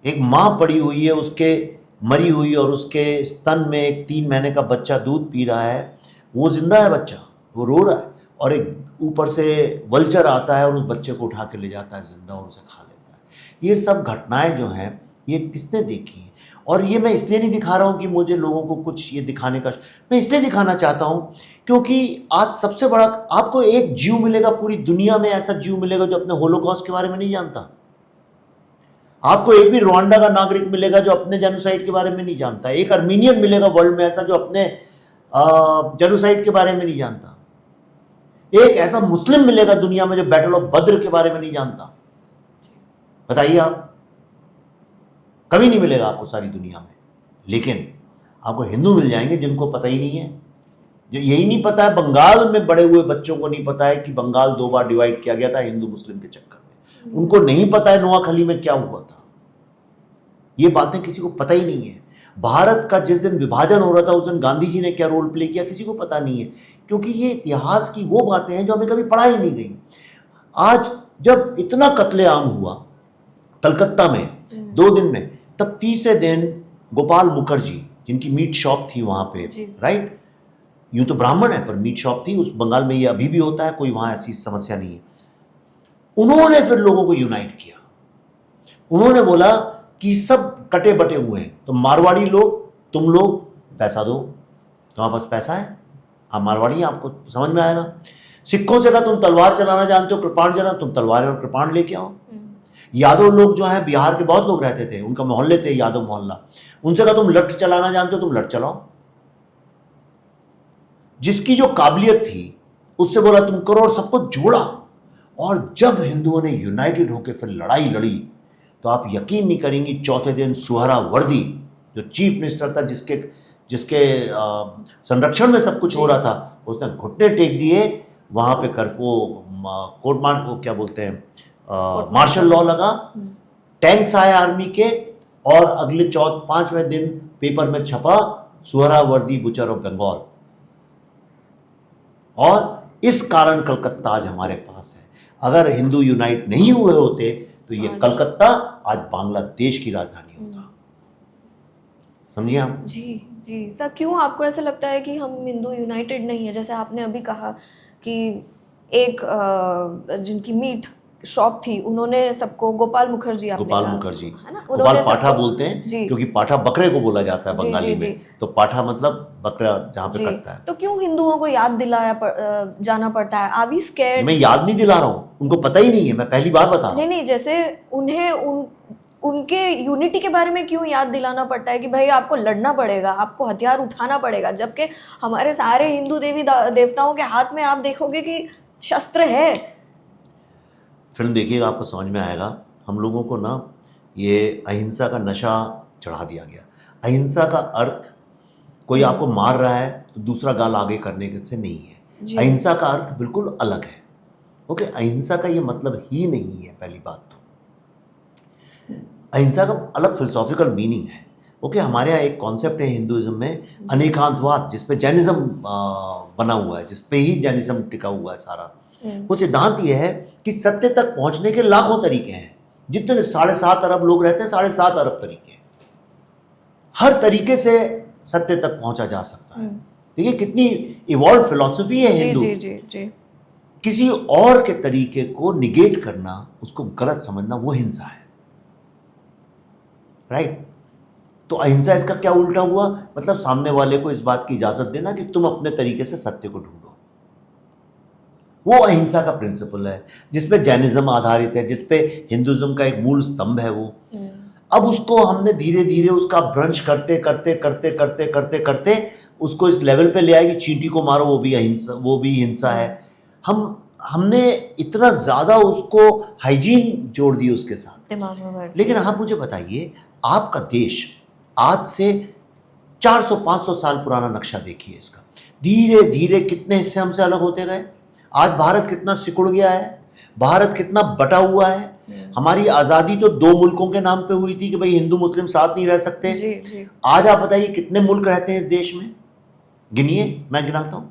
एक मां पड़ी हुई है, उसके मरी हुई, और उसके स्तन में एक 3 महीने का बच्चा दूध पी रहा है, वो जिंदा है बच्चा, वो रो रहा है, और एक ऊपर से वल्चर आता है और उस बच्चे को उठा के ले जाता है जिंदा और उसे खा लेता है। ये सब घटनाएं जो हैं ये किसने देखी हैं? और ये मैं इसलिए नहीं दिखा रहा हूँ कि मुझे लोगों को कुछ ये दिखाने का, मैं इसलिए दिखाना चाहता हूँ क्योंकि आज सबसे बड़ा, आपको एक जीव मिलेगा पूरी दुनिया में, ऐसा जीव मिलेगा जो अपने होलोकॉस्ट के बारे में नहीं जानता। आपको एक भी रुवांडा का नागरिक मिलेगा जो अपने जेनोसाइड के बारे में नहीं जानता। एक अर्मीनियन मिलेगा वर्ल्ड में ऐसा जो अपने जेनोसाइड के बारे में नहीं जानता। एक ऐसा मुस्लिम मिलेगा दुनिया में जो बैटल ऑफ बद्र के बारे में नहीं जानता। बताइए आप, कभी नहीं मिलेगा आपको सारी दुनिया में। लेकिन आपको हिंदू मिल जाएंगे जिनको पता ही नहीं है, जो यही नहीं पता है, बंगाल में बड़े हुए बच्चों को नहीं पता है कि बंगाल 2 बार डिवाइड किया गया था हिंदू मुस्लिम के चक्कर में। उनको नहीं पता है नोआखली में क्या हुआ था। ये बातें किसी को पता ही नहीं है। भारत का जिस दिन विभाजन हो रहा था उस दिन गांधी जी ने क्या रोल प्ले किया किसी को पता नहीं है, क्योंकि ये इतिहास की वो बातें हैं जो हमें कभी पढ़ा ही नहीं गई। आज जब इतना कत्लेआम हुआ कलकत्ता में 2 दिन में, तब तीसरे दिन गोपाल मुखर्जी जिनकी मीट शॉप थी वहां पे, राइट, यूं तो ब्राह्मण है पर मीट शॉप थी, उस बंगाल में ये अभी भी होता है, कोई वहां ऐसी समस्या नहीं है। उन्होंने फिर लोगों को यूनाइट किया। उन्होंने बोला कि सब कटे बटे हुए हैं, तो मारवाड़ी लोग, तुम लोग पैसा दो, तुम्हारे पास पैसा है, आप मारवाड़ी हैं, आपको समझ में आएगा। सिखों से कहा तुम तलवार चलाना जानते हो, कृपाण चलाना, तुम तलवार और कृपाण लेके आओ। यादव लोग जो हैं, बिहार के बहुत लोग रहते थे, उनका मोहल्ले थे यादव मोहल्ला, उनसे कहा तुम लठ चलाना जानते हो, तुम लठ चलाओ। जिसकी जो काबिलियत थी उससे बोला तुम करो, और सबको जोड़ा। और जब हिंदुओं ने यूनाइटेड होकर फिर लड़ाई लड़ी, तो आप यकीन नहीं करेंगी, चौथे दिन सुहरावर्दी जो चीफ मिनिस्टर था, जिसके संरक्षण में सब कुछ हो रहा था, उसने घुटने टेक दिए। वहां पे कर्फ्यू, कोर्ट मार्ट को क्या बोलते हैं, मार्शल लॉ लगा, टैंक्स आए आर्मी के, और अगले 5वें दिन पेपर में छपा सुहरावर्दी बुचर ऑफ बंगाल। और इस कारण कलकत्ता आज हमारे पास है। अगर हिंदू यूनाइट नहीं हुए होते तो ये कलकत्ता आज बांग्लादेश की राजधानी होता। समझिए आप? जी जी सर, क्यों आपको ऐसा लगता है कि हम हिंदू यूनाइटेड नहीं है? जैसे आपने अभी कहा कि एक जिनकी मीट शॉप थी, उन्होंने सबको, गोपाल मुखर्जी, गोपाल मुखर्जी, है ना, गोपाल पाठा बोलते हैं क्योंकि पाठा बकरे को बोला जाता है बंगाली में, तो पाठा मतलब बकरा जहाँ पे कटता है। तो क्यों हिंदुओं को याद जाना पड़ता है? Are we scared? मैं याद नहीं दिला रहा हूँ, उनको पता ही नहीं है, मैं पहली बार बता रहा हूँ। नहीं, जैसे उन्हें उनके यूनिटी के बारे में क्यों याद दिलाना पड़ता है कि भाई आपको लड़ना पड़ेगा, आपको हथियार उठाना पड़ेगा, जबकि हमारे सारे हिंदू देवी देवताओं के हाथ में आप देखोगे कि शस्त्र है। फिल्म देखिएगा, आपको समझ में आएगा। हम लोगों को ना ये अहिंसा का नशा चढ़ा दिया गया। अहिंसा का अर्थ कोई आपको मार रहा है तो दूसरा गाल आगे करने से नहीं है। अहिंसा का अर्थ बिल्कुल अलग है। ओके, अहिंसा का ये मतलब ही नहीं है। पहली बात तो अहिंसा का अलग फिलोसॉफिकल मीनिंग है। ओके, हमारे यहाँ एक कॉन्सेप्ट है हिंदुइज्म में, अनेकांतवाद, जिस पे जैनिज्म बना हुआ है, जिस पे ही जैनिज्म टिका हुआ है सारा। वो सिद्धांत ये है कि सत्य तक पहुंचने के लाखों तरीके हैं। जितने 7.5 अरब लोग रहते हैं, 7.5 अरब तरीके हैं। हर तरीके से सत्य तक पहुंचा जा सकता है। देखिए कितनी इवॉल्व फिलॉसफी है हिंदू। जी। किसी और के तरीके को निगेट करना, उसको गलत समझना, वो हिंसा है, राइट? तो अहिंसा इसका क्या उल्टा हुआ? मतलब सामने वाले को इस बात की इजाजत देना कि तुम अपने तरीके से सत्य को ढूंढो। वो अहिंसा का प्रिंसिपल है, जिसपे जैनिज्म आधारित है, जिसपे हिंदुइज्म का एक मूल स्तंभ है वो। अब उसको हमने धीरे धीरे उसका भ्रंश करते करते करते करते करते करते उसको इस लेवल पे ले आए कि चींटी को मारो वो भी अहिंसा, वो भी हिंसा है। हमने इतना ज़्यादा उसको हाइजीन जोड़ दी उसके साथ दिमाग में भर। लेकिन आप मुझे बताइए, आपका देश आज से 400-500 साल पुराना नक्शा देखिए इसका, धीरे धीरे कितने हिस्से हमसे अलग होते गए। आज भारत कितना सिकुड़ गया है, भारत कितना बटा हुआ है। हमारी आज़ादी तो 2 मुल्कों के नाम पे हुई थी कि भाई हिंदू मुस्लिम साथ नहीं रह सकते। जी। आज आप बताइए कितने मुल्क रहते हैं इस देश में? गिनिए, मैं गिनाता हूँ।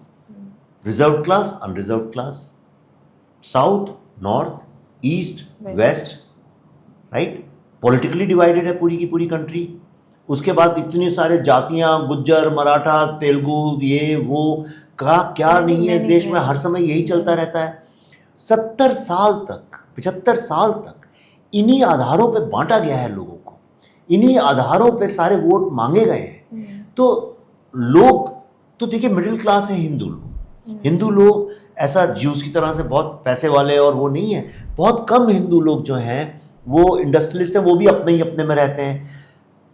Reserve class, unreserve class, south, north, east, west, right? Politically divided है पूरी की पूरी कंट्री। उसके बाद इतनी सारे जातियां, गुज्जर, मराठा, तेलुगु, ये वो का क्या नहीं है इस देश में, हर समय यही चलता रहता है। 70 साल तक, 75 साल तक इन्हीं आधारों पे बांटा गया है लोगों को, इन्हीं आधारों पे सारे वोट मांगे गए हैं। तो लोग तो देखिए मिडिल क्लास है, हिंदू लोग ऐसा ज्यूस की तरह से बहुत पैसे वाले और वो नहीं है। बहुत कम हिंदू लोग जो हैं वो इंडस्ट्रियलिस्ट हैं, वो भी अपने ही अपने में रहते हैं।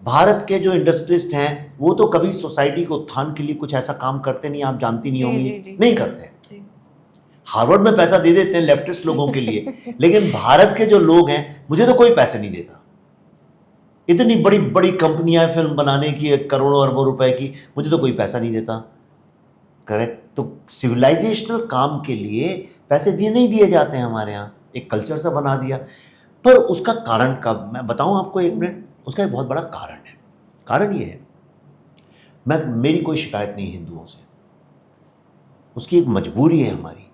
भारत के जो इंडस्ट्रियलिस्ट हैं वो तो कभी सोसाइटी के उत्थान के लिए कुछ ऐसा काम करते नहीं, आप जानती नहीं होंगी, नहीं करते। हार्वर्ड में पैसा दे देते हैं लेफ्टिस्ट लोगों के लिए, लेकिन भारत के जो लोग हैं, मुझे तो कोई पैसे नहीं देता। इतनी बड़ी बड़ी कंपनियां फिल्म बनाने की, करोड़ों अरबों रुपए की, मुझे तो कोई पैसा नहीं देता। करेक्ट। तो सिविलाइजेशनल काम के लिए पैसे नहीं दिए जाते हैं हमारे यहाँ, एक कल्चर सा बना दिया। पर उसका कारण कब, मैं बताऊं आपको 1 मिनट, उसका एक बहुत बड़ा कारण है। कारण ये है, मेरी कोई शिकायत नहीं हिंदुओं से, उसकी एक मजबूरी है हमारी।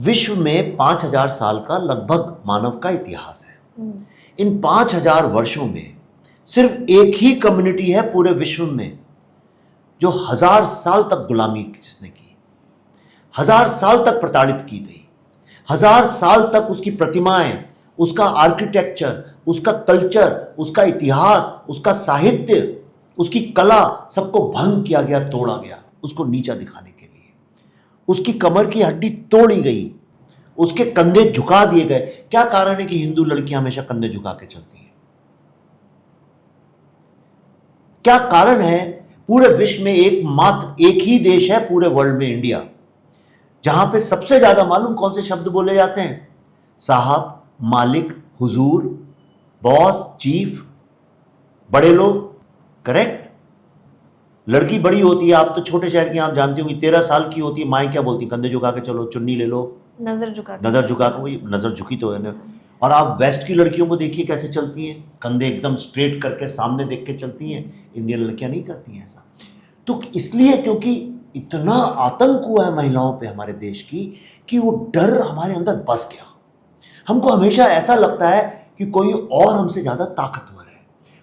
विश्व में 5000 साल का लगभग मानव का इतिहास है। इन 5000 वर्षों में सिर्फ एक ही कम्युनिटी है पूरे विश्व में जो 1000 साल तक गुलामी जिसने की, 1000 साल तक प्रताड़ित की गई, 1000 साल तक उसकी प्रतिमाएं, उसका आर्किटेक्चर, उसका कल्चर, उसका इतिहास, उसका साहित्य, उसकी कला, सबको भंग किया गया, तोड़ा गया, उसको नीचा दिखाने के लिए। उसकी कमर की हड्डी तोड़ी गई, उसके कंधे झुका दिए गए। क्या कारण है कि हिंदू लड़कियां हमेशा कंधे झुका के चलती हैं? क्या कारण है? पूरे विश्व में एकमात्र एक ही देश है पूरे वर्ल्ड में, इंडिया, जहां पे सबसे ज्यादा मालूम कौन से शब्द बोले जाते हैं? साहब, मालिक, हुजूर, बॉस, चीफ, बड़े लोग। करेक्ट। लड़की बड़ी होती है, आप तो छोटे शहर की, आप जानती होंगी, 13 साल की होती है, माएँ क्या बोलती, कंधे झुका के चलो, चुन्नी ले लो, नजर झुका के, वही नजर झुकी तो है ना। और आप वेस्ट की लड़कियों को देखिए कैसे चलती हैं, कंधे एकदम स्ट्रेट करके सामने देख के चलती हैं। इंडियन लड़कियां नहीं करती हैं ऐसा। तो इसलिए क्योंकि इतना आतंक हुआ है महिलाओं पे हमारे देश की कि वो डर हमारे अंदर बस गया। हमको हमेशा ऐसा लगता है कि कोई और हमसे ज़्यादा ताकतवर है,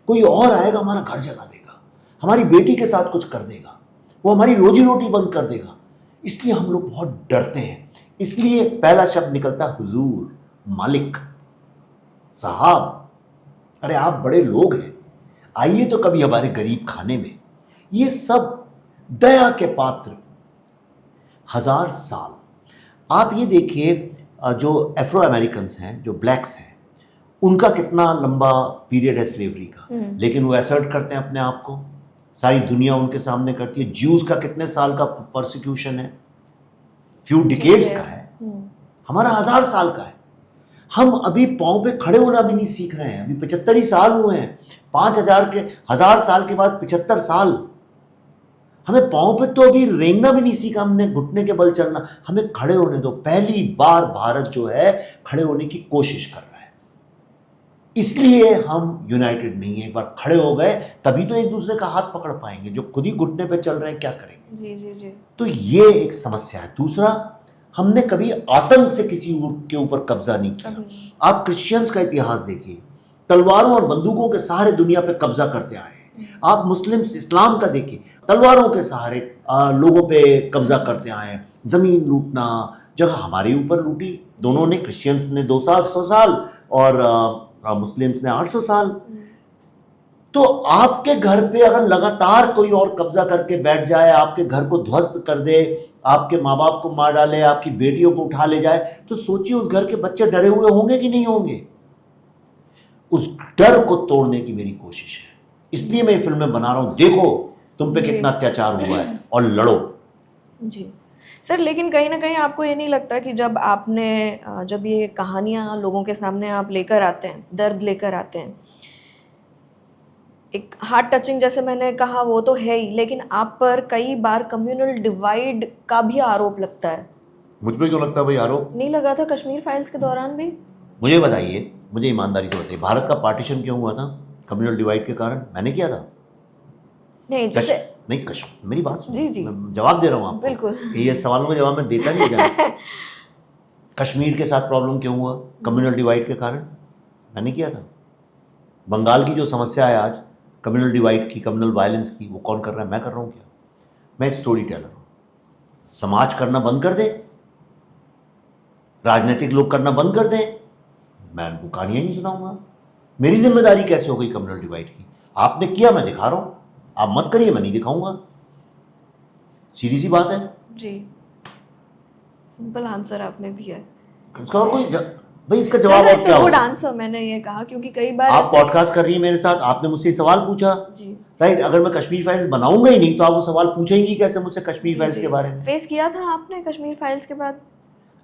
कोई और आएगा हमारा घर जला देगा, हमारी बेटी के साथ कुछ कर देगा, वो हमारी रोजी रोटी बंद कर देगा। इसलिए हम लोग बहुत डरते हैं। इसलिए पहला शब्द निकलता है हुजूर, मालिक, साहब। अरे आप बड़े लोग हैं, आइए तो कभी हमारे गरीब खाने में। ये सब दया के पात्र 1000 साल। आप ये देखिए, जो एफ्रो अमेरिकन्स हैं, जो ब्लैक्स हैं, उनका कितना लंबा पीरियड है स्लेवरी का, लेकिन वो असर्ट करते हैं अपने आप को, सारी दुनिया उनके सामने करती है। ज्यूज का कितने साल का परसिक्यूशन है, फ्यू डिकेड्स का है, हमारा 1000 साल का है। हम अभी पाँव पे खड़े होना भी नहीं सीख रहे हैं, अभी 75 ही साल हुए हैं। 1000 साल के बाद 75 साल, हमें पाँव पे तो अभी रेंगना भी नहीं सीखा हमने, घुटने के बल चलना। हमें खड़े होने दो। पहली बार भारत जो है खड़े होने की कोशिश कर रहा है, इसलिए हम यूनाइटेड नहीं है। एक बार खड़े हो गए तभी तो एक दूसरे का हाथ पकड़ पाएंगे। जो खुद ही घुटने पे चल रहे हैं क्या करेंगे? जी जी जी। तो ये एक समस्या है। दूसरा, हमने कभी आतंक से किसी के ऊपर कब्जा नहीं किया। आप क्रिश्चियंस का इतिहास देखिए, तलवारों और बंदूकों के सहारे दुनिया पे कब्जा करते आए हैं। आप मुस्लिम्स, इस्लाम का देखिए, तलवारों के सहारे लोगों पे कब्जा करते आए हैं। जमीन लूटना, जगह हमारे ऊपर लूटी दोनों ने। क्रिश्चियंस ने 200 साल और मुस्लिम्स ने 800 साल। तो आपके घर पे अगर लगातार कोई और कब्जा करके बैठ जाए, आपके घर को ध्वस्त कर दे, आपके माँ बाप को मार डाले, आपकी बेटियों को उठा ले जाए, तो सोचिए उस घर के बच्चे डरे हुए होंगे कि नहीं होंगे? उस डर को तोड़ने की मेरी कोशिश है, इसलिए मैं ये फिल्में बना रहा हूं। देखो तुम पे कितना अत्याचार हुआ है और लड़ो। जी सर, लेकिन कहीं ना कहीं आपको ये नहीं लगता कि जब ये कहानियाँ लोगों के सामने आप लेकर आते हैं, दर्द लेकर आते हैं, एक हार्ट टचिंग जैसे मैंने कहा वो तो है ही, लेकिन आप पर कई बार कम्युनल डिवाइड का भी आरोप लगता है। मुझ पे क्यों लगता है भाई आरोप? नहीं लगा था कश्मीर फाइल्स के दौरान भी? मुझे बताइए, मुझे ईमानदारी से बताइए, भारत का पार्टीशन क्यों हुआ था? कम्युनल डिवाइड के कारण। मैंने किया था? नहीं, जैसे नहीं, मेरी बात सुनो, जी जी, मैं जवाब दे रहा हूँ आपको। बिल्कुल। ये सवालों का जवाब मैं देता नहीं जाना। कश्मीर के साथ प्रॉब्लम क्यों हुआ? कम्युनल डिवाइड के कारण। मैंने किया था। बंगाल की जो समस्या है आज, कम्युनल डिवाइड की, कम्युनल वायलेंस की, वो कौन कर रहा है? मैं कर रहा हूँ क्या? मैं एक स्टोरी टेलर हूँ। समाज करना बंद कर दे, राजनीतिक लोग करना बंद कर दें, मैं उनको कहानियाँ नहीं सुनाऊंगा। मेरी जिम्मेदारी कैसे हो गई कम्युनल डिवाइड की? आपने किया, मैं दिखा रहा हूँ, आप मत करिए, मैं नहीं दिखाऊंगा। सीधी सी बात है। जी, सिंपल आंसर आपने दिया है। उसका और कोई भाई इसका जवाब और क्या गुड होगा? आंसर, मैंने ये कहा क्योंकि कई बार आप ऐसे- पॉडकास्ट कर रही हैं मेरे साथ, आपने मुझसे ये सवाल पूछा, जी राइट? अगर मैं कश्मीर फाइल्स बनाऊंगा ही नहीं तो आप वो सवाल पूछेंगी कैसे मुझसे कश्मीर फाइल्स के बारे में? फेस किया था आपने कश्मीर फाइल्स के बाद?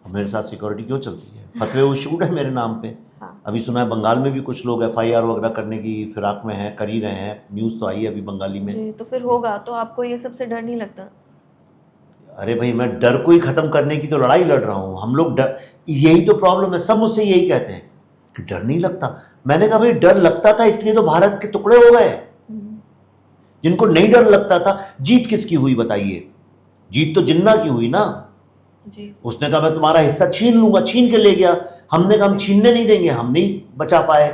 अब मेरे साथ सिक्योरिटी क्यों चलती है? फतवे वो शूट है मेरे नाम पे। हाँ। अभी सुना है बंगाल में भी कुछ लोग FIR वगैरह करने की फिराक में हैं, कर ही रहे हैं। न्यूज़ तो आई है अभी बंगाली में। जी, तो फिर होगा, तो आपको ये सबसे डर नहीं लगता? अरे भाई, मैं डर को ही खत्म करने की तो लड़ाई लड़ रहा हूँ। हम लोग डर, यही तो प्रॉब्लम है, सब मुझसे यही कहते हैं कि डर नहीं लगता। मैंने कहा भाई डर लगता था इसलिए तो भारत के टुकड़े हो गए। जिनको नहीं डर लगता था, जीत किसकी हुई बताइए? जीत तो जिन्ना की हुई ना। जी उसने कहा मैं तुम्हारा हिस्सा छीन लूंगा, छीन के ले गया। हमने कहा हम छीनने नहीं देंगे, हम नहीं बचा पाए।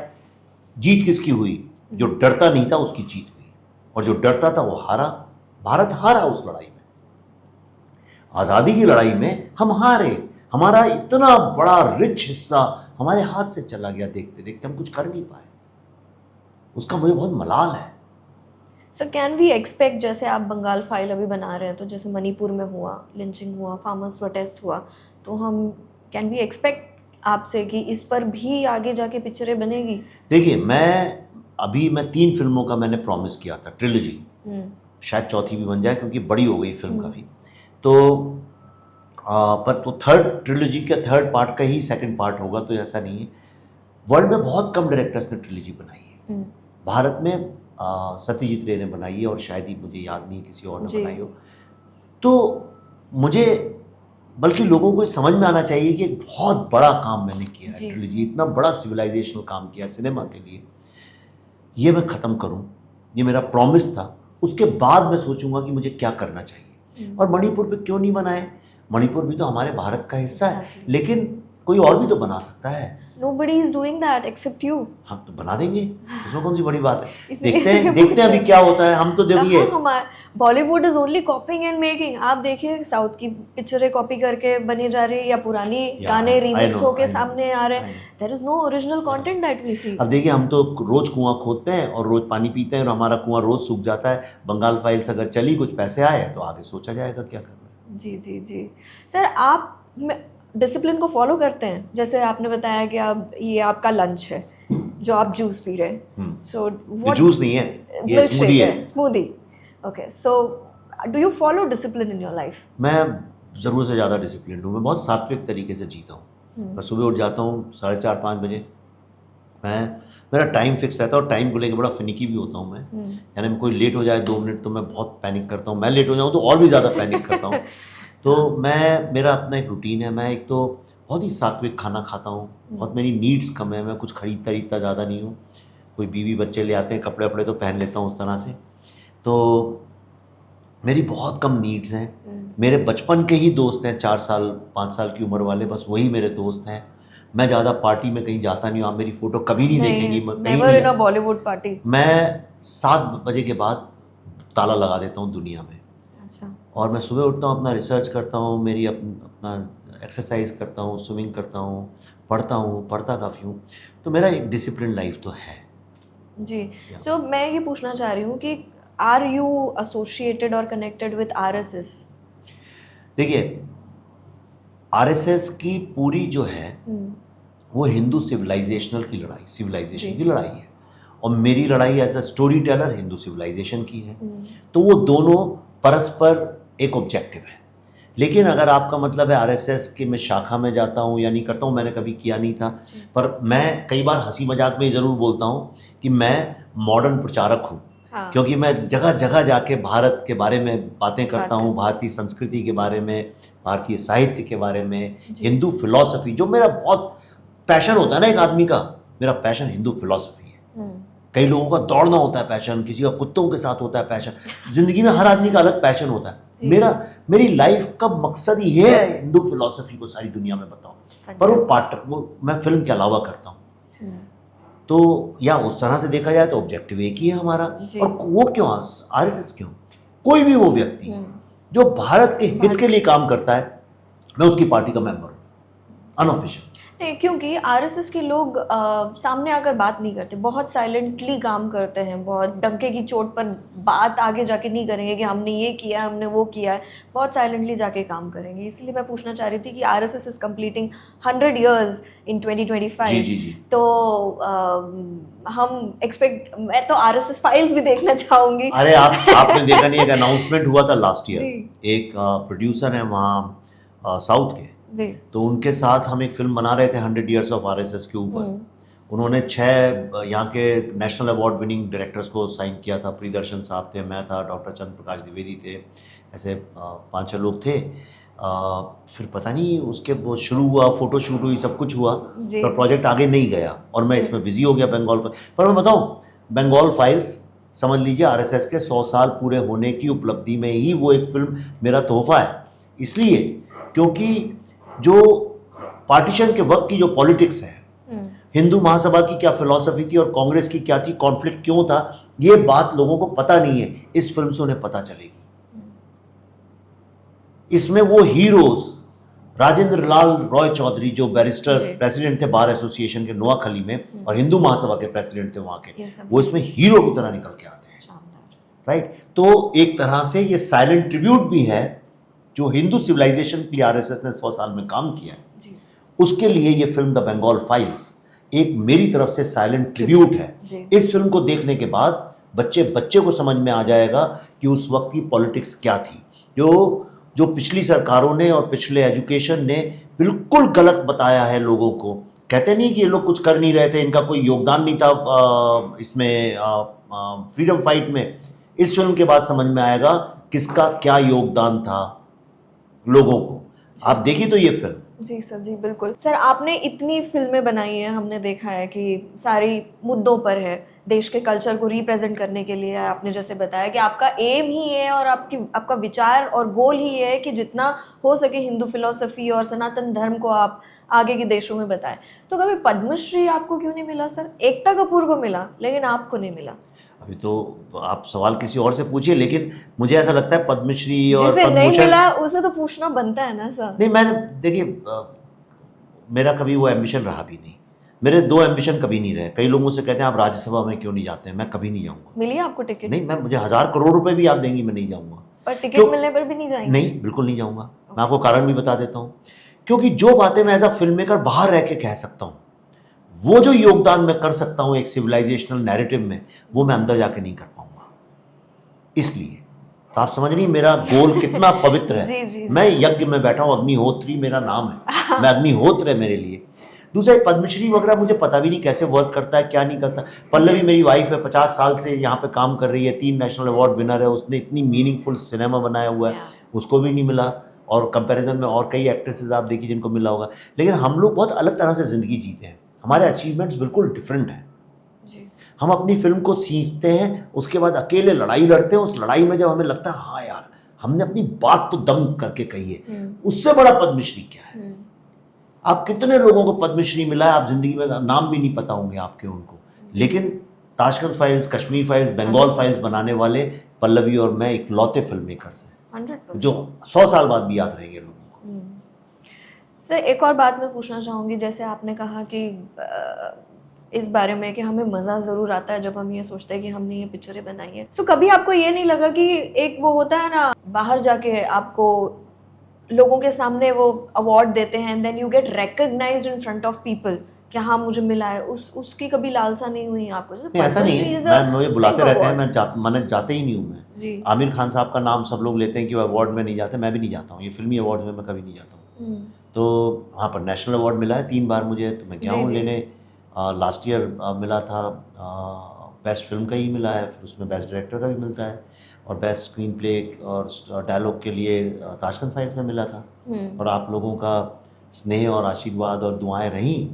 जीत किसकी हुई? जो डरता नहीं था उसकी जीत हुई, और जो डरता था वो हारा। भारत हारा उस लड़ाई में, आज़ादी की लड़ाई में हम हारे। हमारा इतना बड़ा रिच हिस्सा हमारे हाथ से चला गया, देखते देखते हम कुछ कर नहीं पाए। उसका मुझे बहुत मलाल है। सर, कैन वी एक्सपेक्ट, जैसे आप बंगाल फाइल अभी बना रहे हैं, तो जैसे मणिपुर में हुआ, लिंचिंग हुआ, फार्मर्स प्रोटेस्ट हुआ, तो हम कैन वी एक्सपेक्ट आपसे कि इस पर भी आगे जाके पिक्चरें बनेगी? देखिए, मैं 3 फिल्मों का मैंने प्रॉमिस किया था, ट्रिलॉजी। शायद चौथी भी बन जाए क्योंकि बड़ी हो गई फिल्म काफ़ी। तो पर तो थर्ड ट्रिलॉजी का थर्ड पार्ट का ही सेकंड पार्ट होगा, तो ऐसा नहीं है। वर्ल्ड में बहुत कम डायरेक्टर्स ने ट्रिलॉजी बनाई है। भारत में सत्यजीत रे ने बनाई है, और शायद ही मुझे याद नहीं किसी और ने बनाई हो। तो मुझे, बल्कि लोगों को समझ में आना चाहिए कि एक बहुत बड़ा काम मैंने किया है ट्रिलॉजी, इतना बड़ा सिविलाइजेशनल काम किया सिनेमा के लिए। ये मैं ख़त्म करूं, ये मेरा प्रॉमिस था। उसके बाद मैं सोचूंगा कि मुझे क्या करना चाहिए। और मणिपुर पे क्यों नहीं बनाए? मणिपुर भी तो हमारे भारत का हिस्सा है, लेकिन कोई और भी तो बना सकता है। Nobody is doing that except you. हाँ, तो बना देंगे, इसमें कौन सी बड़ी बात है। इसलिए देखते हैं अभी क्या होता है। हम तो देखिए, हमारे Bollywood is only कॉपिंग and making. आप देखिए साउथ की पिक्चरें कॉपी करके बनी जा रही है, या पुरानी गाने रीमिक्स होके सामने आ रहे हैं। There is no original content that we see. अब देखिए, हम तो रोज कुआं खोदते हैं और रोज पानी पीते हैं, और हमारा कुआं रोज सूख जाता है। बंगाल फाइल्स अगर चली, कुछ पैसे आए, तो आगे सोचा जाएगा क्या करना है। जी जी जी सर, आप डिसिप्लिन को फॉलो करते हैं? जैसे आपने बताया कि आप, ये आपका लंच है जो आप जूस पी रहे हैं, सो ये जूस नहीं है, ये स्मूदी है। Smoothie. Okay, so do you follow discipline in your life? मैं ज़रूर से ज़्यादा डिसिप्लिन हूँ। मैं बहुत सात्विक तरीके से जीता हूँ। मैं सुबह उठ जाता हूँ 4:30-5 बजे। मेरा टाइम फिक्स रहता है, और टाइम को लेकर बड़ा फिनिकी भी होता हूँ मैं। यानी कोई लेट हो जाए 2 मिनट तो मैं बहुत पैनिक करता हूँ। मैं लेट हो जाऊँ तो और भी ज़्यादा पैनिक करता हूँ। तो मेरा अपना एक रूटीन है। मैं एक तो बहुत ही सात्विक खाना खाता हूँ, बहुत मेरी नीड्स कम है। मैं कुछ खरीदता ज़्यादा नहीं हूँ। कोई बीवी बच्चे ले आते हैं, कपड़े वपड़े तो पहन लेता हूँ उस तरह से। तो मेरी बहुत कम नीड्स हैं। मेरे बचपन के ही दोस्त हैं, 4 साल 5 साल की उम्र वाले, बस वही मेरे दोस्त हैं। मैं ज़्यादा पार्टी में कहीं जाता नहीं हूँ। आप मेरी फ़ोटो कभी नहीं देखेंगी, never in a Bollywood party. मैं 7 बजे के बाद ताला लगा देता हूँ दुनिया में। अच्छा। और मैं सुबह उठता हूँ, अपना रिसर्च करता हूँ, मेरी अपना एक्सरसाइज करता हूँ, स्विमिंग करता हूँ, पढ़ता काफ़ी हूँ। तो मेरा एक डिसिप्लिन लाइफ तो है जी। सो मैं ये पूछना चाह रही हूँ कि आर यू एसोसिएटेड और कनेक्टेड विद RSS? देखिए, RSS की पूरी जो है वो हिंदू सिविलाइजेशन की लड़ाई है, और मेरी लड़ाई as a storyteller Hindu civilisation की है। तो वो दोनों परस्पर एक ऑब्जेक्टिव है। लेकिन अगर आपका मतलब है RSS के मैं शाखा में जाता हूँ या नहीं करता हूँ, मैंने कभी किया नहीं था। पर मैं कई बार हंसी मजाक में ज़रूर बोलता हूँ कि मैं मॉडर्न प्रचारक हूँ। हाँ। क्योंकि मैं जगह जगह जाके भारत के बारे में बातें करता हूँ, भारतीय संस्कृति के बारे में, भारतीय साहित्य के बारे में, हिंदू फिलॉसफी, जो मेरा बहुत पैशन होता है ना एक आदमी का। मेरा पैशन हिंदू फिलॉसफी है। कई लोगों का दौड़ना होता है पैशन, किसी का कुत्तों के साथ होता है पैशन। जिंदगी में हर आदमी का अलग पैशन होता है। मेरी लाइफ का मकसद ही है हिंदू फिलॉसफी को सारी दुनिया में बताओ। पर वो मैं फिल्म के अलावा करता हूँ। तो या उस तरह से देखा जाए तो ऑब्जेक्टिव एक ही है हमारा। जी। और वो क्यों, आरएसएस क्यों, कोई भी वो व्यक्ति जो भारत के हित के लिए काम करता है, मैं उसकी पार्टी का मेंबर हूँ, अनऑफिशियल। नहीं, क्योंकि आरएसएस के लोग सामने आकर बात नहीं करते, बहुत साइलेंटली काम करते हैं, बहुत डंके की चोट पर बात आगे जाके नहीं करेंगे कि हमने ये किया है, हमने वो किया है, बहुत साइलेंटली जाके काम करेंगे। इसलिए मैं पूछना चाह रही थी कि आरएसएस इज कंप्लीटिंग 100 years इन 2025। जी जी जी। तो हम एक्सपेक्ट, मैं तो आरएसएस फाइल्स भी देखना चाहूंगी। अरे आपने देखा नहीं, एक अनाउंसमेंट हुआ था लास्ट ईयर, जी। एक प्रोड्यूसर है वहाँ साउथ के, जी। तो उनके साथ हम एक फिल्म बना रहे थे 100 years ऑफ आरएसएस के ऊपर। उन्होंने 6 यहाँ के नेशनल अवार्ड विनिंग डायरेक्टर्स को साइन किया था। प्रियदर्शन साहब थे, मैं था, डॉक्टर चंद्र प्रकाश द्विवेदी थे, ऐसे 5-6 लोग थे। फिर पता नहीं उसके वो शुरू हुआ, फोटो शूट हुई, सब कुछ हुआ, जी। पर प्रोजेक्ट आगे नहीं गया और मैं जी। इसमें बिजी हो गया बंगाल पर मैं बताऊँ, बंगाल फाइल्स समझ लीजिए आरएसएस के 100 साल पूरे होने की उपलब्धि में ही वो एक फिल्म मेरा तोहफा है। इसलिए क्योंकि जो पार्टीशन के वक्त की जो पॉलिटिक्स है, हिंदू महासभा की क्या फिलॉसफी थी और कांग्रेस की क्या थी, कॉन्फ्लिक्ट क्यों था, ये बात लोगों को पता नहीं है, इस फिल्म से उन्हें पता चलेगी। इसमें वो हीरोज, राजेंद्र लाल रॉय चौधरी जो बैरिस्टर प्रेसिडेंट थे बार एसोसिएशन के नोआखली में और हिंदू महासभा के प्रेसिडेंट थे वहां के, वो इसमें हीरो की तरह निकल के आते हैं, राइट। तो एक तरह से ये साइलेंट ट्रिब्यूट भी है जो हिंदू सिविलाइजेशन के लिए आरएसएस ने 100 साल में काम किया है, उसके लिए ये फिल्म द बंगाल फाइल्स एक मेरी तरफ से साइलेंट ट्रिब्यूट है। इस फिल्म को देखने के बाद बच्चे को समझ में आ जाएगा कि उस वक्त की पॉलिटिक्स क्या थी, जो पिछली सरकारों ने और पिछले एजुकेशन ने बिल्कुल गलत बताया है लोगों को। कहते नहीं कि ये लोग कुछ कर नहीं रहे थे, इनका कोई योगदान नहीं था इसमें फ्रीडम फाइट में। इस फिल्म के बाद समझ में आएगा किसका क्या योगदान था लोगों को। आप देखिए तो ये फिल्म। जी सर, जी बिल्कुल सर। आपने इतनी फिल्में बनाई हैं, हमने देखा है कि सारी मुद्दों पर है, देश के कल्चर को रिप्रेजेंट करने के लिए। आपने जैसे बताया कि आपका एम ही है और आपका विचार और गोल ही है कि जितना हो सके हिंदू फिलॉसफी और सनातन धर्म को आप आगे के देशों में बताएं। तो कभी पद्मश्री आपको क्यों नहीं मिला सर? एकता कपूर को मिला लेकिन आपको नहीं मिला। अभी तो आप सवाल किसी और से पूछिए, लेकिन मुझे ऐसा लगता है पद्मश्री और जिसे नहीं पद्मभूषण मिला उसे तो पूछना बनता है ना सर। नहीं, मैंने देखिए मेरा कभी वो एम्बिशन रहा भी नहीं। मेरे 2 एम्बिशन कभी नहीं रहे। कई लोगों से कहते हैं आप राज्यसभा में क्यों नहीं जाते हैं, मैं कभी नहीं जाऊंगा। मिली आपको टिकट? नहीं, मैं मुझे 1000 करोड़ रुपए भी आप देंगी मैं नहीं जाऊंगा। पर टिकट मिलने पर भी नहीं जाएंगे? नहीं, बिल्कुल नहीं जाऊंगा। मैं आपको कारण भी बता देता हूँ। क्योंकि जो बातें मैं एज अ फिल्म मेकर बाहर रह के कह सकता हूँ, वो जो योगदान मैं कर सकता हूँ एक सिविलाइजेशनल नैरेटिव में, वो मैं अंदर जाके नहीं कर पाऊंगा। इसलिए तो आप समझ रही मेरा गोल कितना पवित्र है। जी, जी, मैं यज्ञ में बैठा हूँ, अग्निहोत्री मेरा नाम है, मैं अग्निहोत्र है मेरे लिए। दूसरा पद्मश्री वगैरह मुझे पता भी नहीं कैसे वर्क करता है, क्या नहीं करता। पल्लवी मेरी वाइफ है, 50 साल से यहाँ पे काम कर रही है, 3 नेशनल अवार्ड विनर है, उसने इतनी मीनिंगफुल सिनेमा बनाया हुआ है, उसको भी नहीं मिला। और कंपैरिजन में और कई एक्ट्रेसेस आप देखिए जिनको मिला होगा। लेकिन हम लोग बहुत अलग तरह से ज़िंदगी जीते हैं, हमारे अचीवमेंट्स बिल्कुल डिफरेंट हैं। हम अपनी फिल्म को सींचते हैं, उसके बाद अकेले लड़ाई लड़ते हैं। उस लड़ाई में जब हमें लगता है हाँ यार हमने अपनी बात तो दम करके कही है, उससे बड़ा पद्मश्री क्या है। आप कितने लोगों को पद्मश्री मिला है, आप जिंदगी में नाम भी नहीं पता होंगे आपके उनको, लेकिन Tashkent files, Kashmir files, Bengal files बनाने वाले पल्लवी और मैं इकलौते फिल्म मेकर्स हैं 100%। जो 100 साल बाद भी याद रहेंगे लोगों को। सर एक और बात मैं पूछना चाहूँगी, जैसे आपने कहा कि इस बारे में कि हमें मज़ा ज़रूर आता है जब हम ये सोचते हैं कि हमने ये पिक्चरें बनाई है। सो कभी आपको ये नहीं लगा कि एक वो होता है ना, बाहर जाके आपको लोगों के सामने वो अवार्ड देते हैं and then you get recognized in front of people कि हाँ मुझे मिला है, उसकी कभी लालसा नहीं हुई आपको? नहीं, ऐसा नहीं है। मुझे बुलाते रहते हैं, मैं जाते ही नहीं हूँ। मैं आमिर खान साहब का नाम सब लोग लेते हैं कि वो अवार्ड में नहीं जाते, मैं भी नहीं जाता हूँ। ये फिल्मी अवार्ड में मैं कभी नहीं जाता हूँ। तो वहाँ पर नेशनल अवार्ड मिला है 3 बार मुझे, तो मैं गया हूँ लेने। लास्ट ईयर मिला था, बेस्ट फिल्म का ही मिला है, फिर उसमें बेस्ट डायरेक्टर का भी मिलता है, और बेस्ट स्क्रीन प्ले और डायलॉग के लिए ताशकंद फाइल्स में मिला था। और आप लोगों का स्नेह और आशीर्वाद और दुआएं रहीं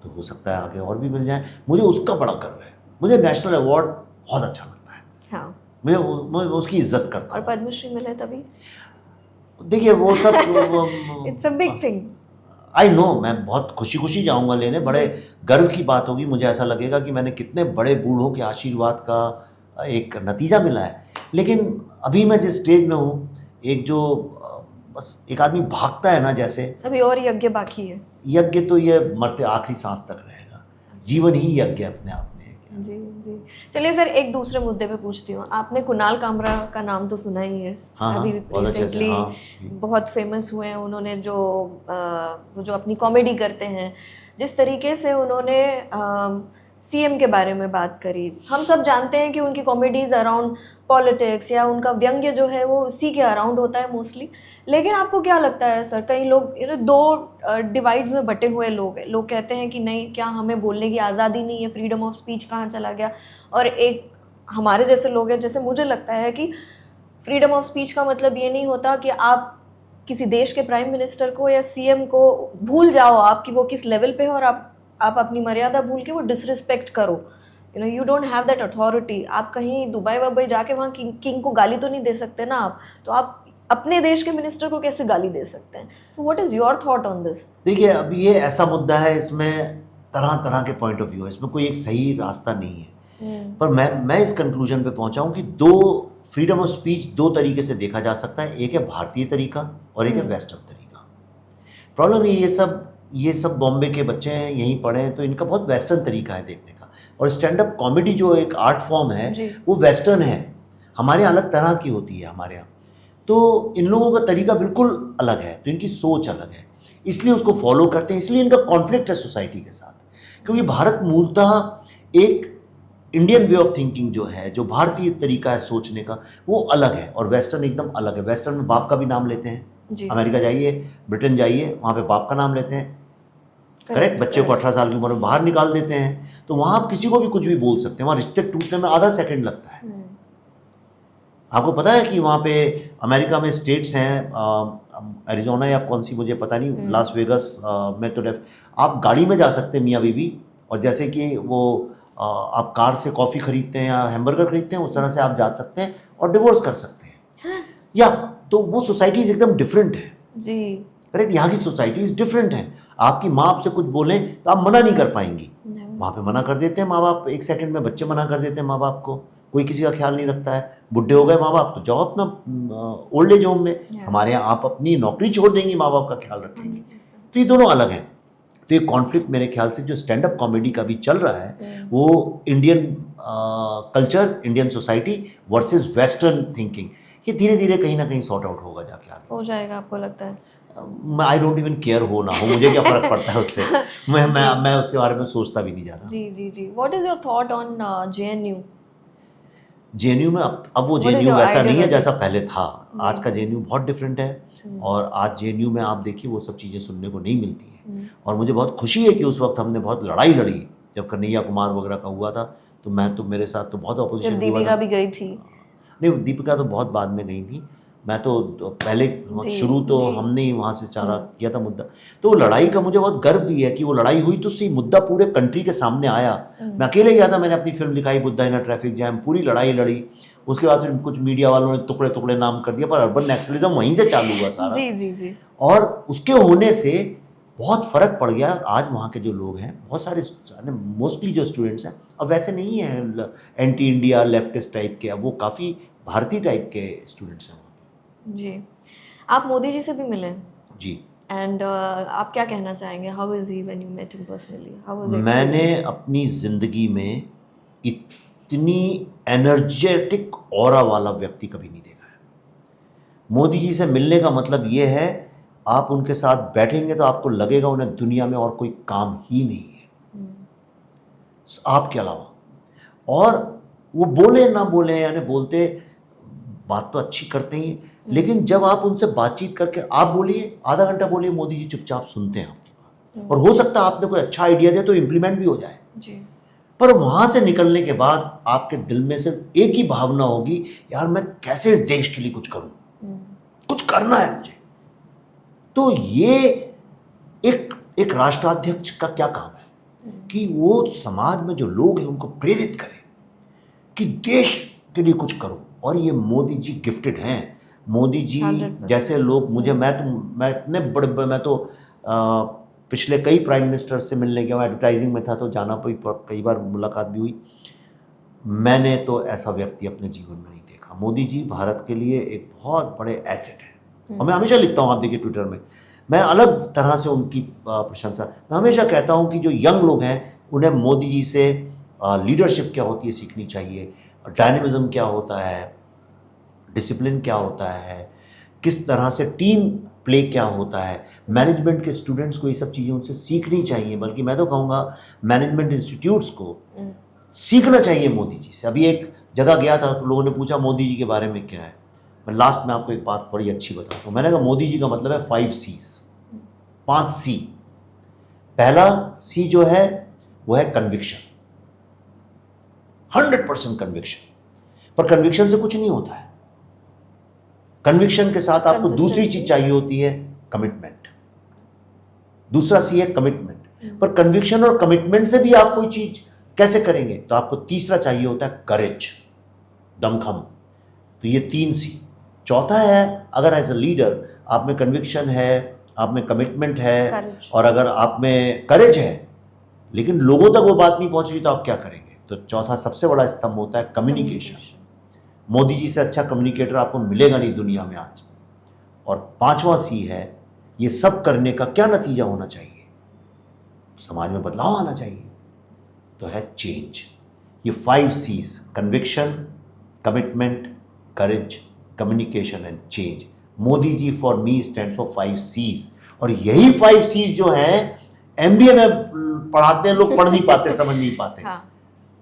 तो हो सकता है आगे और भी मिल जाए। मुझे उसका बड़ा गर्व है। मुझे नेशनल अवार्ड बहुत अच्छा लगता है। हाँ। मैं उसकी इज्जत करता हूँ। और पद्मश्री मिले तभी देखिए वो सब it's a big thing. I know मैं बहुत खुशी खुशी जाऊंगा लेने, बड़े गर्व की बात होगी, मुझे ऐसा लगेगा कि मैंने कितने बड़े बूढ़ों के आशीर्वाद का एक नतीजा मिला है। लेकिन अभी मैं जिस स्टेज में हूँ, एक जो बस एक आदमी भागता है ना, जैसे अभी और यज्ञ बाकी है। यज्ञ तो ये मरते आखिरी सांस तक रहेगा, जीवन ही यज्ञ अपने आप में। जी जी। चलिए सर, एक दूसरे मुद्दे पे पूछती हूँ। आपने कुणाल कामरा का नाम तो सुना ही है। हाँ, अभी बहुत अच्छे से, रिसेंटली हाँ, बहुत फेमस हुए हैं उन्होंने, जो वो जो अपनी कॉमेडी करते हैं, जिस तरीके से उन्होंने सीएम के बारे में बात करी। हम सब जानते हैं कि उनकी कॉमेडीज अराउंड पॉलिटिक्स या उनका व्यंग्य जो है वो उसी के अराउंड होता है मोस्टली। लेकिन आपको क्या लगता है सर, कई लोग दो डिवाइड्स में बटे हुए लोग हैं। लोग कहते हैं कि नहीं, क्या हमें बोलने की आज़ादी नहीं है, फ्रीडम ऑफ स्पीच कहाँ चला गया। और एक हमारे जैसे लोग हैं, जैसे मुझे लगता है कि फ्रीडम ऑफ स्पीच का मतलब ये नहीं होता कि आप किसी देश के प्राइम मिनिस्टर को या सीएम को भूल जाओ आप कि वो किस लेवल पे हो, और आप अपनी मर्यादा भूल के वो डिसरिस्पेक्ट करो। You don't have that authority. आप कहीं दुबई वबई जाके वहाँ किंग को गाली तो नहीं दे सकते ना आप, तो आप अपने देश के मिनिस्टर को कैसे गाली दे सकते हैं? So what is your thought on this? देखिए, अब ये ऐसा मुद्दा है, इसमें तरह तरह के पॉइंट ऑफ व्यू है, इसमें कोई एक सही रास्ता नहीं है। पर मैं इस कंक्लूजन पे पहुंचा हूं कि फ्रीडम ऑफ स्पीच दो तरीके से देखा जा सकता है। एक है भारतीय तरीका और एक है वेस्टर्न तरीका। प्रॉब्लम ये सब बॉम्बे के बच्चे हैं, यहीं पढ़े हैं, तो इनका बहुत वेस्टर्न तरीका है देखने का। और स्टैंड अप कॉमेडी जो एक आर्ट फॉर्म है वो वेस्टर्न है, हमारे यहाँ अलग तरह की होती है हमारे यहाँ। तो इन लोगों का तरीका बिल्कुल अलग है, तो इनकी सोच अलग है, इसलिए उसको फॉलो करते हैं, इसलिए इनका कॉन्फ्लिक्ट है सोसाइटी के साथ। क्योंकि भारत मूलतः एक इंडियन वे ऑफ थिंकिंग जो है, जो भारतीय तरीका है सोचने का, वो अलग है, और वेस्टर्न एकदम अलग है। वेस्टर्न में बाप का भी नाम लेते हैं, अमेरिका जाइए, ब्रिटेन जाइए, वहाँ पे बाप का नाम लेते हैं, करेक्ट। बच्चे को 18 साल की उम्र में बाहर निकाल देते हैं, तो वहाँ आप किसी को भी कुछ भी बोल सकते हैं, वहाँ रिस्पेक्ट टूटने में आधा सेकंड लगता है। आपको पता है कि वहाँ पे अमेरिका में स्टेट्स हैं, एरिजोना या कौन सी मुझे पता नहीं, लास वेगस में, तो आप गाड़ी में जा सकते हैं मियाँ बीवी, और जैसे कि वो आप कार से कॉफ़ी खरीदते हैं या हैमबर्गर खरीदते हैं, उस तरह से आप जा सकते हैं और डिवोर्स कर सकते हैं। या तो वो सोसाइटीज़ एकदम डिफरेंट है जी, करेक्ट। यहाँ की सोसाइटीज़ डिफरेंट हैं। आपकी माँ आपसे कुछ बोलें तो आप मना नहीं कर पाएंगी, वहाँ पे मना कर देते हैं माँ बाप, एक सेकंड में बच्चे मना कर देते हैं माँ बाप को, कोई किसी का ख्याल नहीं रखता है। बुढ़े हो गए माँ बाप तो जाओ अपना ओल्ड एज होम में। हमारे यहाँ आप अपनी नौकरी छोड़ देंगी, माँ बाप का ख्याल रखेंगे। तो ये दोनों अलग हैं। तो ये कॉन्फ्लिक्ट मेरे ख्याल से जो स्टैंड अप कॉमेडी का भी चल रहा है, वो Indian culture, Indian society versus western thinking, ये धीरे धीरे कहीं ना कहीं सॉर्ट आउट होगा जाके आगे। हो जाएगा आपको लगता है? आई डोंट इवन केयर हो ना हो, मुझे क्या फ़र्क पड़ता है उससे। मैं उसके बारे में सोचता भी नहीं ज़्यादा। जी जी जी। What is your thought on JNU? JNU में अब वो जेएनयू वैसा नहीं है जैसा पहले था। आज का जेएनयू बहुत डिफरेंट है, और आज जेएनयू में आप देखिए वो सब चीज़ें सुनने को नहीं मिलती हैं। और मुझे बहुत खुशी है कि उस वक्त हमने बहुत लड़ाई लड़ी, जब कन्हैया कुमार वगैरह का हुआ था, तो मेरे साथ तो बहुत ऑपोजिशन हुआ था। दीपिका भी गई थी? नहीं, दीपिका तो बहुत बाद में गई थी, मैं तो पहले शुरू तो हमने ही वहाँ से चारा किया था मुद्दा। तो लड़ाई का मुझे बहुत गर्व भी है कि वो लड़ाई हुई तो सही, मुद्दा पूरे कंट्री के सामने आया। मैं अकेले गया था, मैंने अपनी फिल्म दिखाई बुद्धा इन अ ट्रैफिक जैम, पूरी लड़ाई लड़ी। उसके बाद फिर कुछ मीडिया वालों ने टुकड़े टुकड़े नाम कर दिया, पर अर्बन नक्सलिज्म वहीं से चालू हुआ सारा। जी जी जी। और उसके होने से बहुत फ़र्क पड़ गया। आज वहाँ के जो लोग हैं, बहुत सारे मोस्टली जो स्टूडेंट्स हैं, अब वैसे नहीं है एंटी इंडिया लेफ्टिस्ट टाइप के, अब वो काफ़ी भारतीय टाइप के स्टूडेंट्स हैं जी। आप मोदी जी से भी मिले जी। एंड आप क्या कहना चाहेंगे? How is he when you met him personally? How was it? मैंने अपनी ज़िंदगी में इतनी एनर्जेटिक ऑरा वाला व्यक्ति कभी नहीं देखा है। मोदी जी से मिलने का मतलब ये है, आप उनके साथ बैठेंगे तो आपको लगेगा उन्हें दुनिया में और कोई काम ही नहीं है आपके अलावा। और वो बोले ना बोले, यानी बोलते बात तो अच्छी करते ही, लेकिन जब आप उनसे बातचीत करके आप बोलिए, आधा घंटा बोलिए, मोदी जी चुपचाप सुनते हैं आपकी बात। और हो सकता है आपने कोई अच्छा आइडिया दिया तो इम्प्लीमेंट भी हो जाए जी। पर वहाँ से निकलने के बाद आपके दिल में सिर्फ एक ही भावना होगी, यार मैं कैसे इस देश के लिए कुछ करूँ, कुछ करना है मुझे। तो ये एक राष्ट्राध्यक्ष का क्या काम है कि वो समाज में जो लोग हैं उनको प्रेरित करे कि देश के लिए कुछ करो। और ये मोदी जी गिफ्टेड हैं। मोदी जी 100%। जैसे लोग, मैं इतने बड़े, मैं तो पिछले कई प्राइम मिनिस्टर से मिलने गया, एडवर्टाइजिंग में था तो जाना भी, कई बार मुलाकात भी हुई। मैंने तो ऐसा व्यक्ति अपने जीवन में नहीं देखा। मोदी जी भारत के लिए एक बहुत बड़े एसेट है। और मैं हमेशा लिखता हूँ, आप देखिए ट्विटर में, मैं अलग तरह से उनकी प्रशंसा, मैं हमेशा कहता हूँ कि जो यंग लोग हैं उन्हें मोदी जी से लीडरशिप क्या होती है सीखनी चाहिए, डायनेमिज्म क्या होता है, डिसिप्लिन क्या होता है, किस तरह से टीम प्ले क्या होता है, मैनेजमेंट के स्टूडेंट्स को ये सब चीज़ें उनसे सीखनी चाहिए। बल्कि मैं तो कहूँगा मैनेजमेंट इंस्टीट्यूट्स को सीखना चाहिए मोदी जी से। अभी एक जगह गया था तो लोगों ने पूछा मोदी जी के बारे में क्या है, मैं लास्ट में आपको एक बात बड़ी अच्छी बताता हूँ। मैंने कहा मोदी जी का मतलब है 5 C's, 5 C। पहला C जो है वो है कन्विक्शन, 100% कन्विक्शन। पर कन्विक्शन से कुछ नहीं होता है, कन्विक्शन के साथ आपको दूसरी चीज चाहिए होती है, कमिटमेंट। दूसरा सी है कमिटमेंट। पर कन्विक्शन और कमिटमेंट से भी आप कोई चीज कैसे करेंगे, तो आपको तीसरा चाहिए होता है करेज, दमखम। तो ये 3 C। चौथा है, अगर एज अ लीडर आप में कन्विक्शन है, आप में कमिटमेंट है, Courage. और अगर आप में करेज है लेकिन लोगों तक वो बात नहीं पहुंच रही, तो आप क्या करेंगे। तो चौथा सबसे बड़ा स्तंभ होता है कम्युनिकेशन। मोदी जी से अच्छा कम्युनिकेटर आपको मिलेगा नहीं दुनिया में आज। और 5वां C है, ये सब करने का क्या नतीजा होना चाहिए, समाज में बदलाव आना चाहिए, तो है चेंज। ये 5 C's, conviction, commitment, courage, communication and change. Modi ji for me stand for 5 C's। और यही 5 C's जो है MBA में पढ़ाते हैं लोग, पढ़ नहीं पाते, समझ नहीं पाते। हाँ।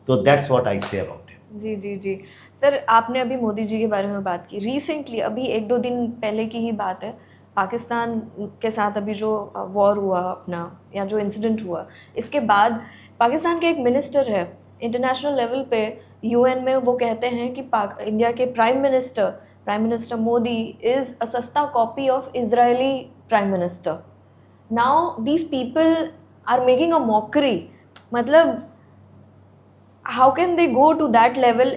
तो that's what I say about it. जी जी जी सर, आपने अभी मोदी जी के बारे में बात की। रिसेंटली अभी 1-2 दिन पहले की ही बात है, पाकिस्तान के साथ अभी जो वॉर हुआ अपना, या जो इंसिडेंट हुआ, इसके बाद पाकिस्तान के एक मिनिस्टर है इंटरनेशनल लेवल पे UN में, वो कहते हैं कि इंडिया के prime minister Modi is a सस्ता copy of Israeli prime minister. Now these people are making a mockery. मतलब how can they go to that level.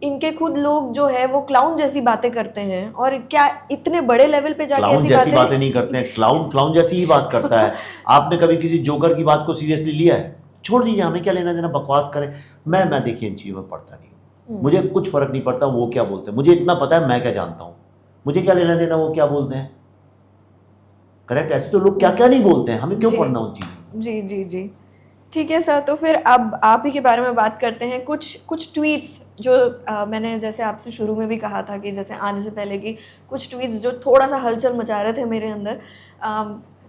इनके खुद लोग जो है वो क्लाउन जैसी बातें करते हैं, और क्या इतने बड़े लेवल पे जाके क्लाउन ऐसी जैसी बातें नहीं करते हैं, क्लाउन जैसी ही बात करता है। आपने कभी किसी जोकर की बात को सीरियसली लिया है? छोड़ दीजिए, हमें क्या लेना देना, बकवास करें। मैं देखिए इन चीज़ों में पढ़ता नहीं हूँ, मुझे कुछ फर्क नहीं पड़ता वो क्या बोलते हैं। मुझे इतना पता है मैं क्या जानता हूँ, मुझे क्या लेना देना वो क्या बोलते हैं। करेक्ट, ऐसे तो लोग क्या क्या नहीं बोलते हैं, हमें क्यों पढ़ना उन चीज़ों। जी जी जी ठीक है सर। तो फिर अब आप ही के बारे में बात करते हैं। कुछ ट्वीट्स जो मैंने जैसे आपसे शुरू में भी कहा था कि जैसे आने से पहले की कुछ ट्वीट्स जो थोड़ा सा हलचल मचा रहे थे मेरे अंदर।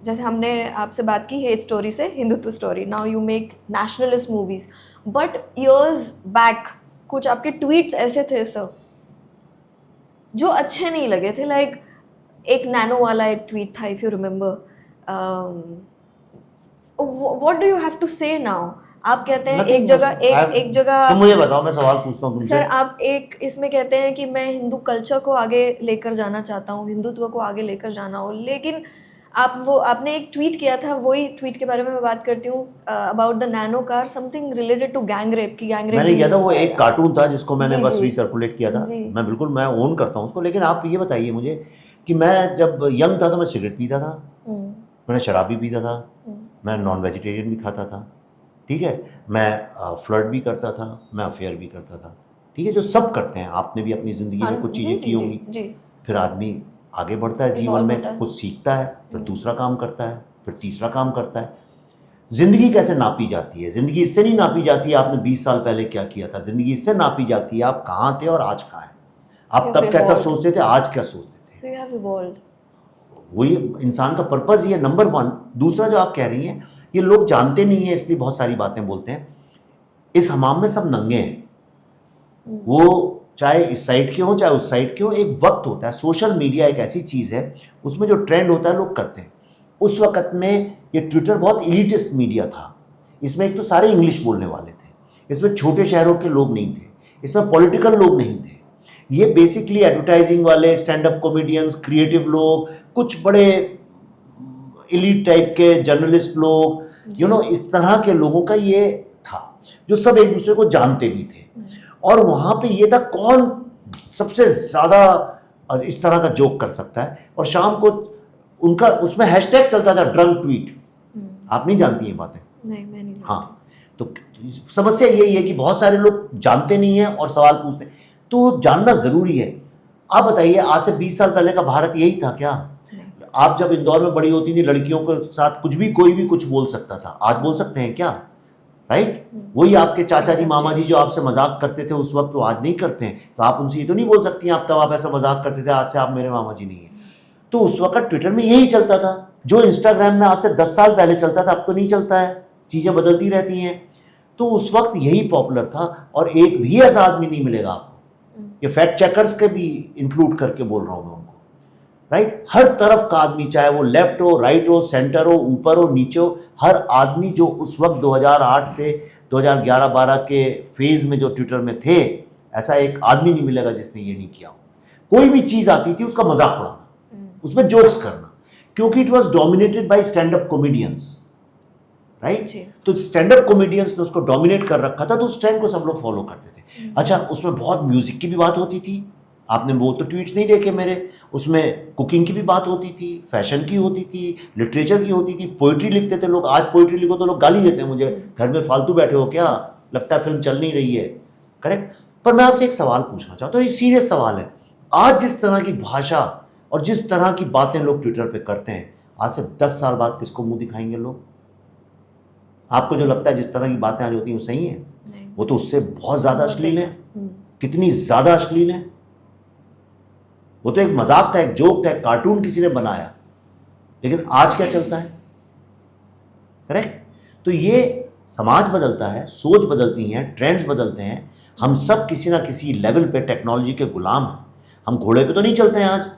जैसे हमने आपसे बात की हेट स्टोरी से Hindutva story, now you make nationalist movies, but years back कुछ आपके ट्वीट्स ऐसे थे सर जो अच्छे नहीं लगे थे। लाइक एक नैनो वाला एक ट्वीट था, if you remember. What do you have to say now? आप कहते हैं एक जगह तो मुझे बताओ, मैं सवाल पूछता हूँ तुमसे। सर आप एक इसमें कहते हैं कि मैं हिंदू कल्चर को आगे लेकर जाना चाहता हूँ, हिंदुत्व को आगे लेकर जाना हो, लेकिन आपने एक ट्वीट किया था, वही ट्वीट के बारे में मैं बात करती हूँ, about the Nano car, something related to gang rape की। गैंग रेप मैंने किया था, वो एक कार्टून था जिसको मैंने बस जी। रिसर्कुलेट किया था। जी। मैं बिल्कुल मैं ओन करता हूँ उसको। लेकिन आप ये बताइए मुझे कि मैं जब यंग था तो मैं सिगरेट पीता था, मैंने शराब भी पीता था, मैं नॉन वेजिटेरियन भी खाता था, ठीक है, मैं फ्लर्ट भी करता था, मैं अफेयर भी करता था, ठीक है, जो सब करते हैं। आपने भी अपनी ज़िंदगी में कुछ चीज़ें की होंगी। फिर आदमी आगे बढ़ता है जीवन में, कुछ सीखता है, फिर दूसरा काम करता है, फिर तीसरा काम करता है। ज़िंदगी कैसे नापी जाती है? ज़िंदगी इससे नहीं नापी जाती है आपने 20 साल पहले क्या किया था। ज़िंदगी इससे नापी जाती है आप कहाँ थे और आज कहाँ हैं। आप तब कैसा सोचते थे, आज क्या सोचते थे। So you have evolved. वही इंसान का पर्पज़ ही है, नंबर 1। दूसरा जो आप कह रही हैं, ये लोग जानते नहीं है इसलिए बहुत सारी बातें बोलते हैं। इस हमाम में सब नंगे हैं, वो चाहे इस साइड के हों चाहे उस साइड के हों। एक वक्त होता है, सोशल मीडिया एक ऐसी चीज़ है, उसमें जो ट्रेंड होता है लोग करते हैं। उस वक्त में ये ट्विटर बहुत एलिटिस्ट मीडिया था। इसमें एक तो सारे इंग्लिश बोलने वाले थे, इसमें छोटे शहरों के लोग नहीं थे, इसमें पॉलिटिकल लोग नहीं थे। ये बेसिकली एडवर्टाइजिंग वाले, स्टैंड अप कॉमेडियंस, क्रिएटिव लोग, कुछ बड़े एलिट टाइप के जर्नलिस्ट लोग, इस तरह के लोगों का ये था, जो सब एक दूसरे को जानते भी थे। और वहाँ पे ये था कौन सबसे ज़्यादा इस तरह का जोक कर सकता है। और शाम को उनका उसमें हैशटैग चलता था ड्रंक ट्वीट। आप नहीं जानती ये बातें? नहीं, मैं नहीं हाँ, तो समस्या यही है कि बहुत सारे लोग जानते नहीं हैं और सवाल पूछते हैं, तो जानना ज़रूरी है। आप बताइए, आज से 20 साल पहले का भारत यही था क्या? आप जब इंदौर में बड़ी होती थी, लड़कियों के साथ कुछ भी कोई भी कुछ बोल सकता था। आज बोल सकते हैं क्या? राइट? वही आपके चाचा जी मामा जी जो आपसे मजाक करते थे उस वक्त, तो आज नहीं करते हैं। तो आप उनसे ये तो नहीं बोल सकती हैं आप तब आप ऐसा मजाक करते थे, आज से आप मेरे मामा जी नहीं हैं। तो उस वक्त ट्विटर में यही चलता था जो इंस्टाग्राम में आज से 10 साल पहले चलता था, अब तो नहीं चलता है, चीज़ें बदलती रहती हैं। तो उस वक्त यही पॉपुलर था, और एक भी ऐसा आदमी नहीं मिलेगा आपको, ये फैक्ट चेकर्स के भी इंक्लूड करके बोल रहा हूँ मैं उनको, राइट? हर तरफ का आदमी, चाहे वो लेफ्ट हो, राइट हो, सेंटर हो, ऊपर हो, नीचे हो, हर आदमी जो उस वक्त 2008 से 2011-12 के फेज में जो ट्विटर में थे, ऐसा एक आदमी नहीं मिलेगा जिसने ये नहीं किया हो। कोई भी चीज़ आती थी उसका मजाक उड़ाना, उसमें जोक्स करना, क्योंकि it was dominated by stand up comedians, right? तो स्टैंड अप कॉमेडियंस ने उसको डोमिनेट कर रखा था, तो उस ट्रेंड को सब लोग फॉलो करते थे। अच्छा, उसमें बहुत म्यूजिक की भी बात होती थी, आपने वो तो ट्वीट्स नहीं देखे मेरे, उसमें कुकिंग की भी बात होती थी, फैशन की होती थी, लिटरेचर की होती थी, पोइट्री लिखते थे लोग। आज पोइट्री लिखो तो लोग गाली देते हैं मुझे, घर में फालतू बैठे हो क्या, लगता है फिल्म चल नहीं रही है, करेक्ट? पर मैं आपसे एक सवाल पूछना चाहता हूँ, ये सीरियस सवाल है। आज जिस तरह की भाषा और जिस तरह की बातें लोग ट्विटर पे करते हैं, आज से 10 साल बाद किसको मुंह दिखाएंगे लोग? आपको जो लगता है जिस तरह की बातें आज होती हैं वो सही है? वो तो उससे बहुत ज़्यादा अश्लील है। कितनी ज़्यादा अश्लील है। वो तो एक मजाक था, एक जोक था, एक कार्टून किसी ने बनाया, लेकिन आज क्या चलता है, करेक्ट? तो ये समाज बदलता है, सोच बदलती हैं, ट्रेंड्स बदलते हैं, हम सब किसी ना किसी लेवल पे टेक्नोलॉजी के गुलाम हैं। हम घोड़े पे तो नहीं चलते हैं आज।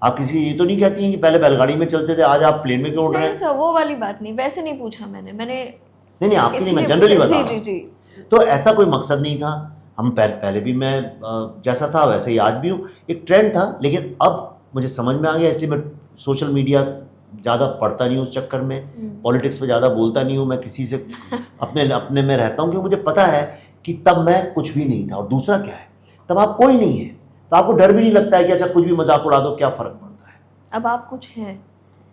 आप किसी ये तो नहीं कहती हैं कि पहले बैलगाड़ी में चलते थे, आज आप प्लेन में क्यों उड़ रहे हैं? नहीं सर, वो वाली बात नहीं, वैसे नहीं पूछा मैंने नहीं आपकी नहीं, मैं जनरली बता रहा हूं। जी। तो ऐसा कोई मकसद नहीं था। हम पहले भी मैं जैसा था वैसे ही आज भी हूँ, एक ट्रेंड था, लेकिन अब मुझे समझ में आ गया, इसलिए मैं सोशल मीडिया ज़्यादा पढ़ता नहीं हूँ उस चक्कर में, पॉलिटिक्स पे ज़्यादा बोलता नहीं हूँ, मैं किसी से अपने में रहता हूँ, क्योंकि मुझे पता है कि तब मैं कुछ भी नहीं था। और दूसरा क्या है, तब आप कोई नहीं है, तो आपको डर भी नहीं लगता है कि अच्छा कुछ भी मजाक उड़ा दो, क्या फ़र्क पड़ता है। अब आप कुछ हैं।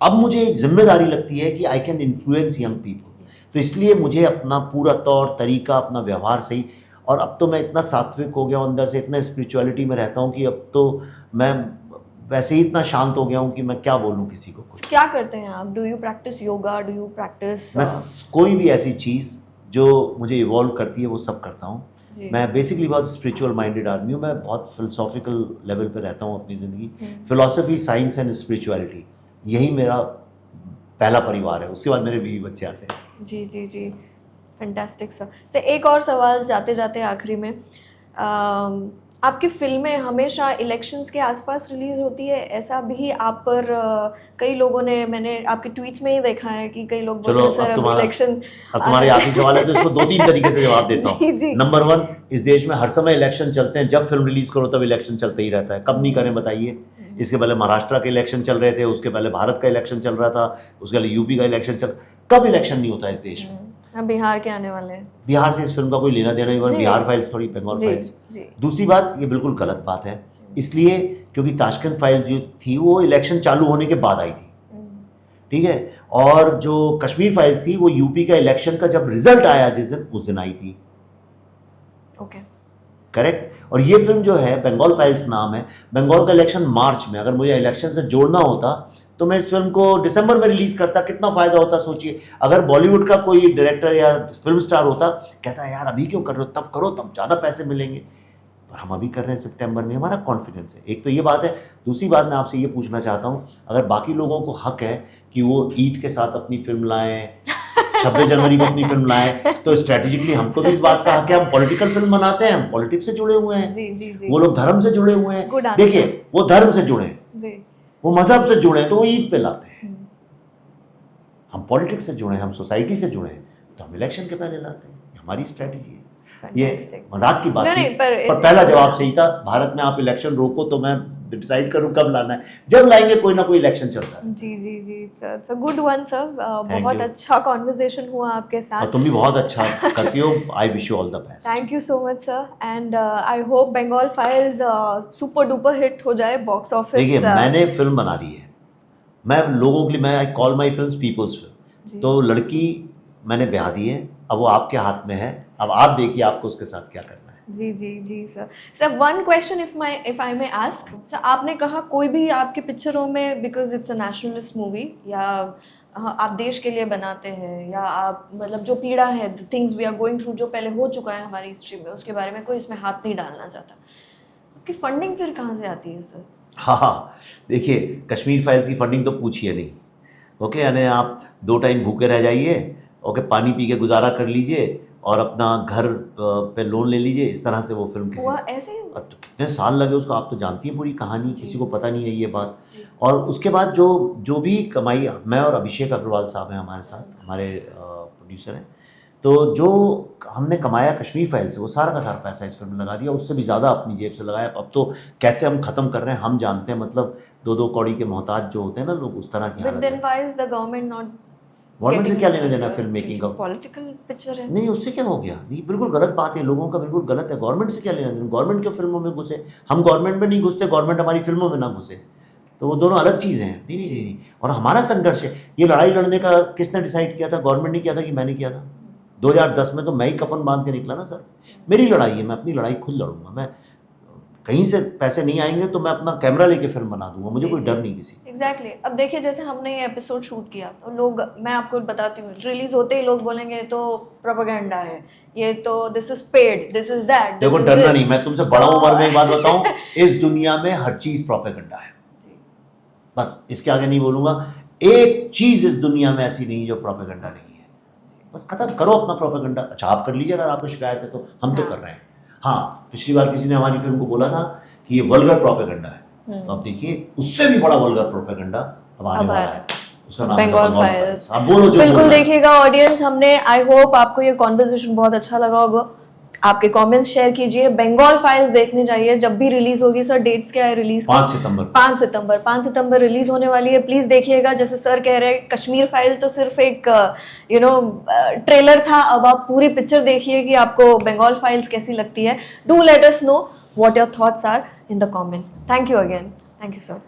अब मुझे एक जिम्मेदारी लगती है कि I can influence young people, तो इसलिए मुझे अपना पूरा तौर तरीका, अपना व्यवहार सही, और अब तो मैं इतना सात्विक हो गया हूँ अंदर से, इतना स्पिरिचुअलिटी में रहता हूँ कि अब तो मैं वैसे ही इतना शांत हो गया हूँ कि मैं क्या बोलूँ किसी को कुछ। क्या करते हैं आप? Do you practice yoga? Do you practice? मैं कोई भी ऐसी चीज़ जो मुझे इवॉल्व करती है वो सब करता हूँ। मैं बेसिकली बहुत स्पिरिचुअल माइंडेड आदमी हूँ, मैं बहुत फिलोसॉफिकल लेवल पे रहता हूँ अपनी ज़िंदगी। फिलोसफी, साइंस एंड स्पिरिचुअलिटी, यही मेरा पहला परिवार है। उसके बाद मेरे बीवी बच्चे आते हैं। जी, फैंटास्टिक सर। से एक और सवाल जाते जाते आखिरी में, आपकी फिल्में हमेशा इलेक्शंस के आसपास रिलीज होती है, ऐसा भी आप पर कई लोगों ने, मैंने आपके ट्वीट्स में ही देखा है कि कई लोग बोलते हैं सर अब इलेक्शंस। अब तुम्हारे आखिरी सवाल है तो इसको 2-3 तरीके से जवाब देता हूँ। जी। नंबर 1, इस देश में हर समय इलेक्शन चलते हैं, जब फिल्म रिलीज करो तब इलेक्शन चलते ही रहता है। कब नहीं करें बताइए? इसके पहले महाराष्ट्र के इलेक्शन चल रहे थे, उसके पहले भारत का इलेक्शन चल रहा था, उसके पहले यूपी का इलेक्शन चल, कब इलेक्शन नहीं होता इस देश में? अब बिहार के आने वाले हैं। बिहार से इस फिल्म का कोई लेना देना नहीं, बिहार फाइल्स थोड़ी बंगाल फाइल्स। दूसरी बात, ये बिल्कुल गलत बात है, इसलिए क्योंकि ताशकंद फाइल्स जो थी वो इलेक्शन चालू होने के बाद आई थी, ठीक है, और जो कश्मीर फाइल्स थी वो यूपी का इलेक्शन का जब रिजल्ट आया जिस दिन, उस दिन आई थी। Okay, correct. और ये फिल्म जो है बंगाल फाइल्स नाम है, बंगाल का इलेक्शन मार्च में, अगर मुझे इलेक्शन से जोड़ना होता तो मैं इस फिल्म को दिसंबर में रिलीज करता, कितना फायदा होता सोचिए। अगर बॉलीवुड का कोई डायरेक्टर या फिल्म स्टार होता, कहता यार अभी क्यों कर रहे हो, तब करो, तब ज़्यादा पैसे मिलेंगे, पर हम अभी कर रहे हैं सितंबर में, हमारा कॉन्फिडेंस है। एक तो ये बात है। दूसरी बात मैं आपसे ये पूछना चाहता हूँ, अगर बाकी लोगों को हक है कि वो ईद के साथ अपनी फिल्म लाएं, 26 जनवरी को अपनी फिल्म लाएं, तो स्ट्रेटेजिकली हमको भी इस बात का हक है। हम पॉलिटिकल फिल्म बनाते हैं, हम पॉलिटिक्स से जुड़े हुए हैं, जी। वो लोग धर्म से जुड़े हुए हैं। देखिए, वो धर्म से जुड़े हैं, वो मजहब से जुड़े हैं तो वो ईद पे लाते हैं। हम पॉलिटिक्स से जुड़े हैं, हम सोसाइटी से जुड़े हैं, तो हम इलेक्शन के पहले लाते हैं। हमारी स्ट्रेटजी है। ये मजाक की बात नहीं, पर पहला जवाब सही था। भारत में आप इलेक्शन रोको तो मैं डिसाइड करूं कब लाना है, जब लाएंगे कोई ना कोई इलेक्शन चलता है। जी सर, गुड वन सर। बहुत अच्छा कॉन्वर्सेशन हुआ आपके साथ, और तुम भी बहुत अच्छा करती हो। I wish you all the best. Thank you so much sir, and I hope Bengal files super duper hit हो जाए बॉक्स ऑफिस। देखिए, मैंने फिल्म बना दी है मैं लोगों के लिए, मैं I call my film people's film. तो लड़की मैंने ब्याह दी है, अब वो आपके हाथ में है, अब आप देखिए आपको उसके साथ क्या करना है। जी जी जी sir. Sir one question if I may ask sir, आपने कहा कोई भी आपकी पिक्चरों में, because it's a nationalist movie, या आप देश के लिए बनाते हैं, या आप मतलब जो पीड़ा है, the things we are going through, जो पहले हो चुका है हमारी हिस्ट्री में, उसके बारे में कोई इसमें हाथ नहीं डालना चाहता, आपकी फंडिंग फिर कहाँ से आती है सर? हाँ, देखिए कश्मीर फाइल्स की फंडिंग तो पूछिए नहीं। ओके, यानी आप 2 टाइम भूखे रह जाइए, ओके, पानी पी के गुजारा कर लीजिए और अपना घर पे लोन ले लीजिए, इस तरह से वो फिल्म किसी हुआ ऐसे? अब तो कितने साल लगे उसको, आप तो जानती हैं पूरी कहानी, किसी को पता नहीं है ये बात। और उसके बाद जो भी कमाई, मैं और अभिषेक अग्रवाल साहब हैं हमारे साथ, हमारे प्रोड्यूसर हैं, तो जो हमने कमाया कश्मीर फाइल से वो सारा का सारा पैसा इस फिल्म में लगा दिया, उससे भी ज़्यादा अपनी जेब से लगाया। अब तो कैसे हम ख़त्म कर रहे हैं हम जानते हैं, मतलब 2-2 कौड़ी के मोहताज जो होते हैं ना लोग, उस तरह की बट हालत देन है। Why is the government not? Government से क्या लेना देना फिल्म मेकिंग का? पॉलिटिकल पिक्चर है। नहीं, उससे क्या हो गया? नहीं, बिल्कुल गलत बात है, लोगों का बिल्कुल गलत है। गवर्नमेंट से क्या लेना देना? गवर्नमेंट क्यों फिल्मों में घुसे? हम गवर्नमेंट में नहीं घुसते, गवर्नमेंट हमारी फिल्मों में ना घुसे, तो वो दोनों अलग चीज़ें हैं। नहीं नहीं नहीं नहीं। और हमारा संघर्ष है, ये लड़ाई लड़ने का किसने डिसाइड किया था? गवर्नमेंट ने किया था कि मैंने किया था? 2010 में तो मैं ही कफन बांध के निकला ना सर। मेरी लड़ाई है, मैं अपनी लड़ाई खुद लड़ूंगा। मैं कहीं से पैसे नहीं आएंगे तो मैं अपना कैमरा लेके फिल्म बना दूंगा, मुझे कोई डर नहीं किसी। एग्जैक्टली अब देखिए, जैसे हमने ये एपिसोड शूट किया तो लोग, मैं आपको बताती हूँ, रिलीज होते ही लोग बोलेंगे तो प्रोपेगेंडा है, ये तो this is paid, this is that. देखो डरना नहीं, मैं तुमसे बड़ा उम्र में एक बात बताऊं, इस दुनिया में हर चीज प्रोपेगेंडा है, बस इसके आगे नहीं बोलूंगा। एक चीज इस दुनिया में ऐसी नहीं जो प्रोपेगेंडा नहीं है, बस खत्म करो अपना प्रोपेगेंडा। अच्छा आप कर लीजिए अगर आपको शिकायत है तो, हम तो कर रहे हैं। हाँ, पिछली बार किसी ने हमारी फिल्म को बोला था कि ये वल्गर प्रोपेगेंडा है, तो अब देखिए उससे भी बड़ा वल्गर प्रोपेगेंडा अब आने वाला है, उसका नाम बंगाल बंगाल फाइल्स। आप बोलो जो बिल्कुल बोलना है। देखिएगा ऑडियंस, हमने, आई होप आपको ये कॉन्वर्सेशन बहुत अच्छा लगा होगा। आपके कमेंट्स शेयर कीजिए। बंगाल फाइल्स देखने जाइए, जब भी रिलीज होगी। सर डेट्स क्या है रिलीज? 5 सितंबर। 5 सितंबर रिलीज होने वाली है, प्लीज देखिएगा। जैसे सर कह रहे हैं, कश्मीर फाइल तो सिर्फ एक ट्रेलर था, अब आप पूरी पिक्चर देखिए कि आपको बंगाल फाइल्स कैसी लगती है। Do let us know what your thoughts are in the comments. Thank you again. Thank you, sir.